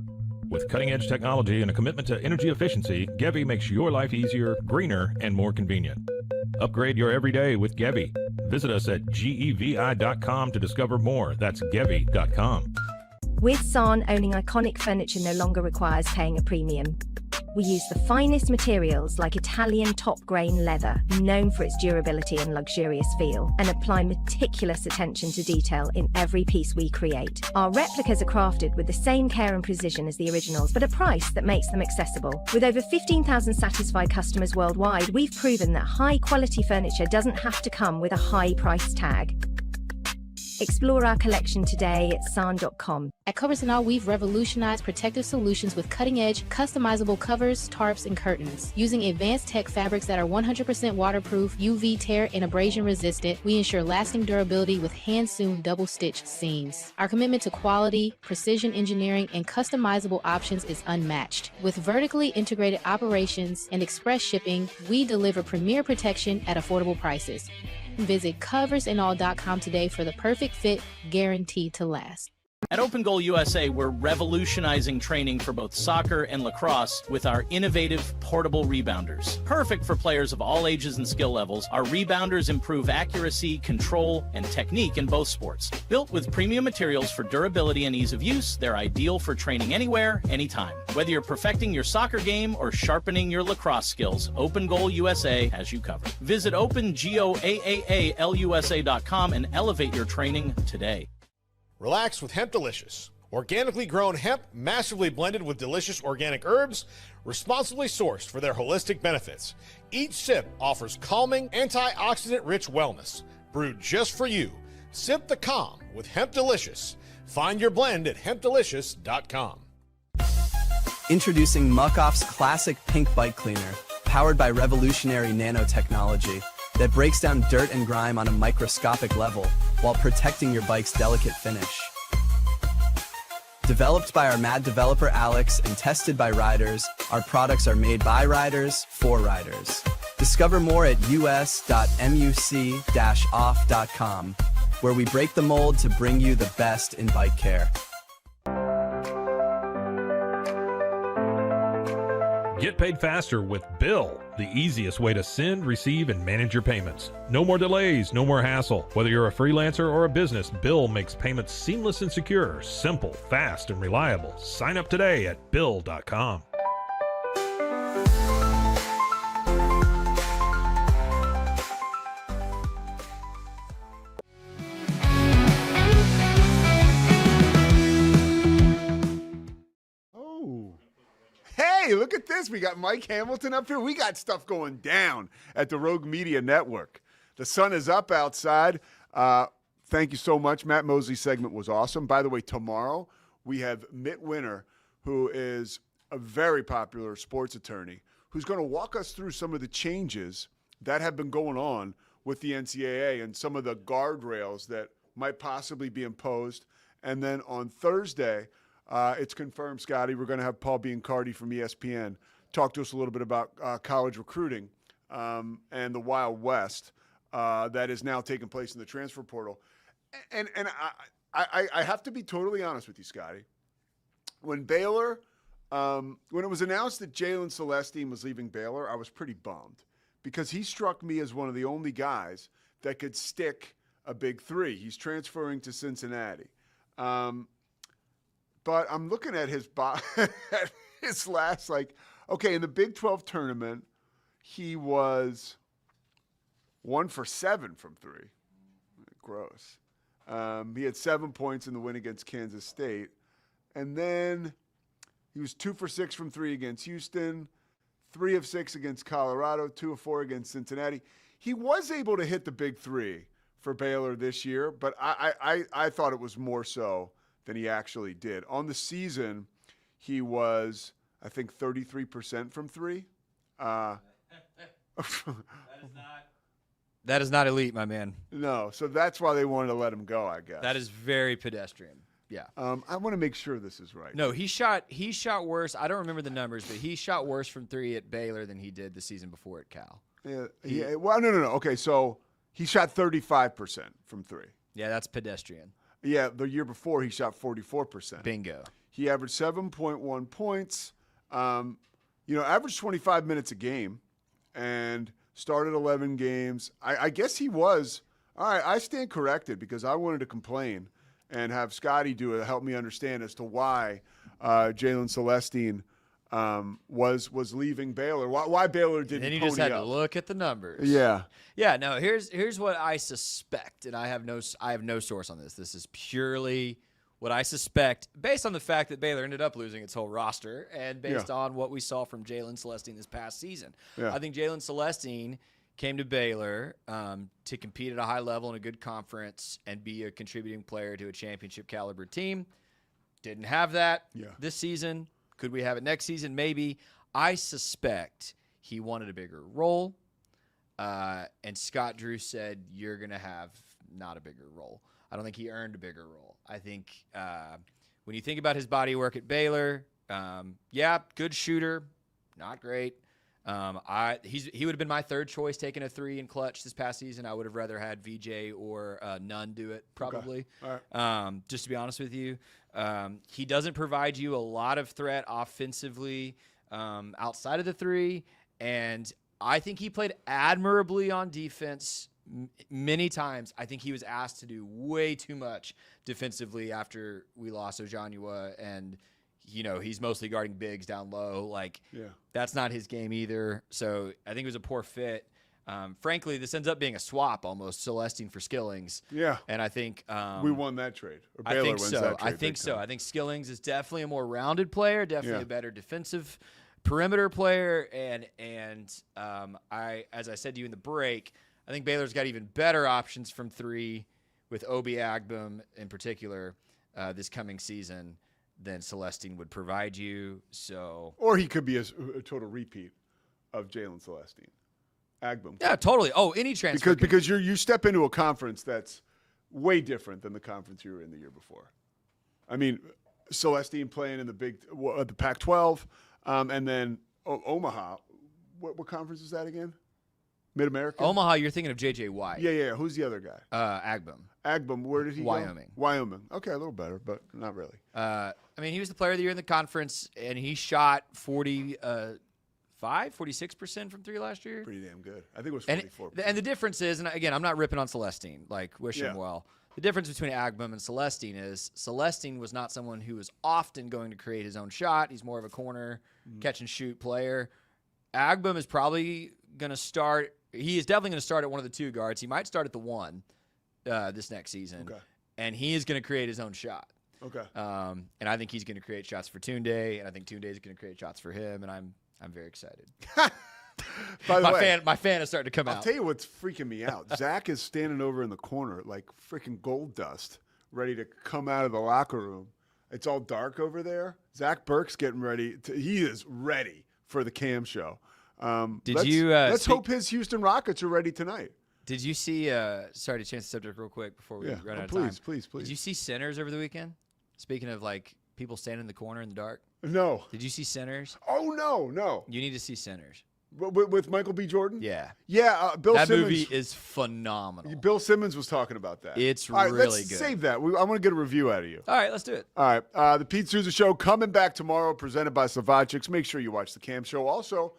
With cutting-edge technology and a commitment to energy efficiency, Gevi makes your life easier, greener, and more convenient. Upgrade your everyday with Gevi. Visit us at gevi.com to discover more. That's gevi.com. With San, owning iconic furniture no longer requires paying a premium. We use the finest materials like Italian top-grain leather, known for its durability and luxurious feel, and apply meticulous attention to detail in every piece we create. Our replicas are crafted with the same care and precision as the originals, but a price that makes them accessible. With over 15,000 satisfied customers worldwide, we've proven that high-quality furniture doesn't have to come with a high price tag. Explore our collection today at san.com. At Covers & All, we've revolutionized protective solutions with cutting-edge, customizable covers, tarps, and curtains. Using advanced tech fabrics that are 100% waterproof, UV tear, and abrasion resistant, we ensure lasting durability with hand-sewn double-stitch seams. Our commitment to quality, precision engineering, and customizable options is unmatched. With vertically integrated operations and express shipping, we deliver premier protection at affordable prices. Visit coversandall.com today for the perfect fit, guaranteed to last. At Open Goal USA, we're revolutionizing training for both soccer and lacrosse with our innovative portable rebounders. Perfect for players of all ages and skill levels, our rebounders improve accuracy, control, and technique in both sports. Built with premium materials for durability and ease of use, they're ideal for training anywhere, anytime. Whether you're perfecting your soccer game or sharpening your lacrosse skills, Open Goal USA has you covered. Visit OpenGoalUSA.com and elevate your training today. Relax with Hemp Delicious. Organically grown hemp, massively blended with delicious organic herbs, responsibly sourced for their holistic benefits. Each sip offers calming, antioxidant-rich wellness. Brewed just for you. Sip the calm with Hemp Delicious. Find your blend at hempdelicious.com. Introducing Muck-Off's classic pink bike cleaner, powered by revolutionary nanotechnology that breaks down dirt and grime on a microscopic level while protecting your bike's delicate finish. Developed by our mad developer Alex and tested by riders, our products are made by riders for riders. Discover more at us.muc-off.com, where we break the mold to bring you the best in bike care. Get paid faster with Bill, the easiest way to send, receive, and manage your payments. No more delays, no more hassle. Whether you're a freelancer or a business, Bill makes payments seamless and secure, simple, fast, and reliable. Sign up today at Bill.com. Hey, look at this. We got Mike Hamilton up here. We got stuff going down at the Rogue Media Network. The sun is up outside. Thank you so much. Matt Mosley's segment was awesome. By the way, tomorrow we have Mitt Winter, who is a very popular sports attorney, who's going to walk us through some of the changes that have been going on with the NCAA and some of the guardrails that might possibly be imposed. And then on Thursday, it's confirmed, Scotty, we're going to have Paul Biancardi from ESPN talk to us a little bit about college recruiting and the Wild West that is now taking place in the transfer portal. And I have to be totally honest with you, Scotty. When Baylor, when it was announced that Jalen Celestine was leaving Baylor, I was pretty bummed because he struck me as one of the only guys that could stick a big three. He's transferring to Cincinnati. But I'm looking at his his last, in the Big 12 tournament, he was 1 for 7 from three. Gross. He had 7 points in the win against Kansas State. And then he was 2 for 6 from three against Houston, 3 of 6 against Colorado, 2 of 4 against Cincinnati. He was able to hit the big three for Baylor this year, but I thought it was more so than he actually did. On the season, he was, I think, 33% from three. That is not elite, my man. No, so that's why they wanted to let him go, I guess. That is very pedestrian. Yeah. I want to make sure this is right. No, he shot worse. I don't remember the numbers, but he shot worse from three at Baylor than he did the season before at Cal. Yeah. Well, no. Okay, so he shot 35% from three. Yeah, that's pedestrian. Yeah, the year before he shot 44%. Bingo. He averaged 7.1 points, averaged 25 minutes a game, and started 11 games. I guess he was, all right, I stand corrected because I wanted to complain and have Scotty help me understand as to why Jalen Celestine was leaving Baylor. Why Baylor didn't pony up. And then you just had to look at the numbers. Yeah. Yeah, no, here's what I suspect, and I have no source on this. This is purely what I suspect based on the fact that Baylor ended up losing its whole roster and based on what we saw from Jalen Celestine this past season. Yeah. I think Jalen Celestine came to Baylor to compete at a high level in a good conference and be a contributing player to a championship caliber team. Didn't have that this season. Could we have it next season? Maybe. I suspect he wanted a bigger role. And Scott Drew said, you're going to have not a bigger role. I don't think he earned a bigger role. I think when you think about his body work at Baylor, good shooter, not great. He would have been my third choice taking a three in clutch this past season. I would have rather had VJ or Nunn do it, probably. Okay. All right. Just to be honest with you. He doesn't provide you a lot of threat offensively outside of the three, and I think he played admirably on defense many times. I think he was asked to do way too much defensively after we lost Ojanua, and he's mostly guarding bigs down low. That's not his game either. So I think it was a poor fit. Frankly, this ends up being a swap almost, Celestine for Skillings. Yeah. And I think we won that trade. Or Baylor I think wins so. That trade I think so. I think Skillings is definitely a more rounded player, definitely a better defensive perimeter player, and as I said to you in the break, I think Baylor's got even better options from three with Obi Agbum in particular this coming season than Celestine would provide you. So, or he could be a total repeat of Jalen Celestine. Agbum. Yeah, totally. Oh, any transfer. Because you step into a conference that's way different than the conference you were in the year before. I mean, Celestine playing in the Pac-12, and then Omaha. What conference is that again? Mid-America? Omaha, you're thinking of J.J. White. Yeah. Who's the other guy? Agbum, where did he Wyoming. go? Wyoming. Okay, a little better, but not really. I mean, he was the player of the year in the conference, and he shot 46% from three last year. Pretty damn good. I think it was 44%. And the difference is, and again, I'm not ripping on Celestine, like wish him well. The difference between Agbum and Celestine is Celestine was not someone who was often going to create his own shot. He's more of a corner catch and shoot player. Agbum is probably going to start. He is definitely going to start at one of the two guards. He might start at the one this next season. Okay. And he is going to create his own shot. Okay. And I think he's going to create shots for Tunde, and I think Tunde is going to create shots for him, and I'm very excited. By the way, my fan is starting to come out. I'll tell you what's freaking me out. Zach is standing over in the corner like freaking gold dust, ready to come out of the locker room. It's all dark over there. Zach Burke's getting ready. He is ready for the Cam show. Let's hope his Houston Rockets are ready tonight. Did you see? Sorry to change the subject real quick before we run out of time. Please. Did you see Sinners over the weekend? Speaking of like people standing in the corner in the dark. No. Did you see Sinners? Oh no. You need to see Sinners. With Michael B. Jordan? Yeah. Yeah, Bill Simmons. That movie is phenomenal. Bill Simmons was talking about that. It's all right, really let's good. Save that. I want to get a review out of you. All right, let's do it. All right. The Pete Sousa Show coming back tomorrow, presented by Slovacics. Make sure you watch the Cam Show. Also,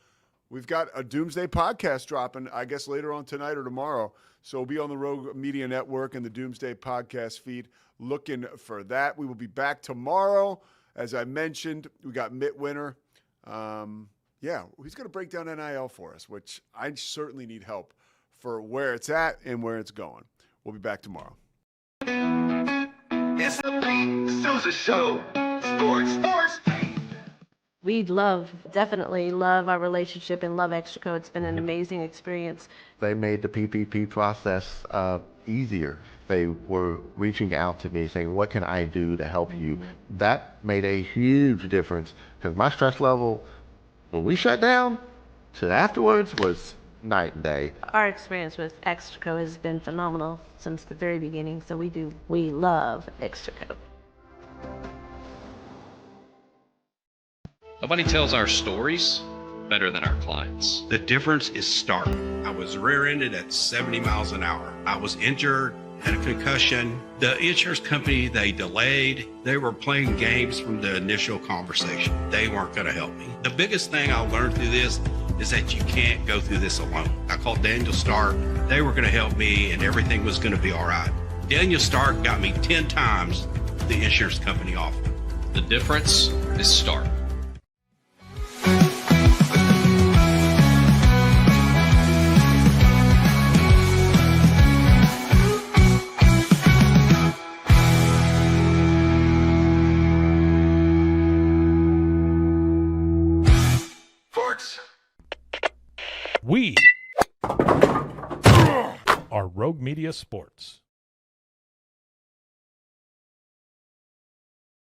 we've got a Doomsday podcast dropping, I guess, later on tonight or tomorrow. So we'll be on the Rogue Media Network and the Doomsday podcast feed looking for that. We will be back tomorrow. As I mentioned, we got Mitt Winter. Yeah, he's going to break down NIL for us, which I certainly need help for where it's at and where it's going. We'll be back tomorrow. It's the Pete Sousa Show. Sports. We definitely love our relationship and love Extra. It's been an amazing experience. They made the PPP process easier. They were reaching out to me saying, what can I do to help you? That made a huge difference because my stress level, when we shut down, to afterwards was night and day. Our experience with Extra has been phenomenal since the very beginning, so we love Extra. Nobody tells our stories better than our clients. The difference is stark. I was rear-ended at 70 miles an hour. I was injured, had a concussion. The insurance company, they delayed. They were playing games from the initial conversation. They weren't going to help me. The biggest thing I learned through this is that you can't go through this alone. I called Daniel Stark. They were going to help me, and everything was going to be all right. Daniel Stark got me 10 times the insurance company offered. The difference is stark. We are Rogue Media Sports.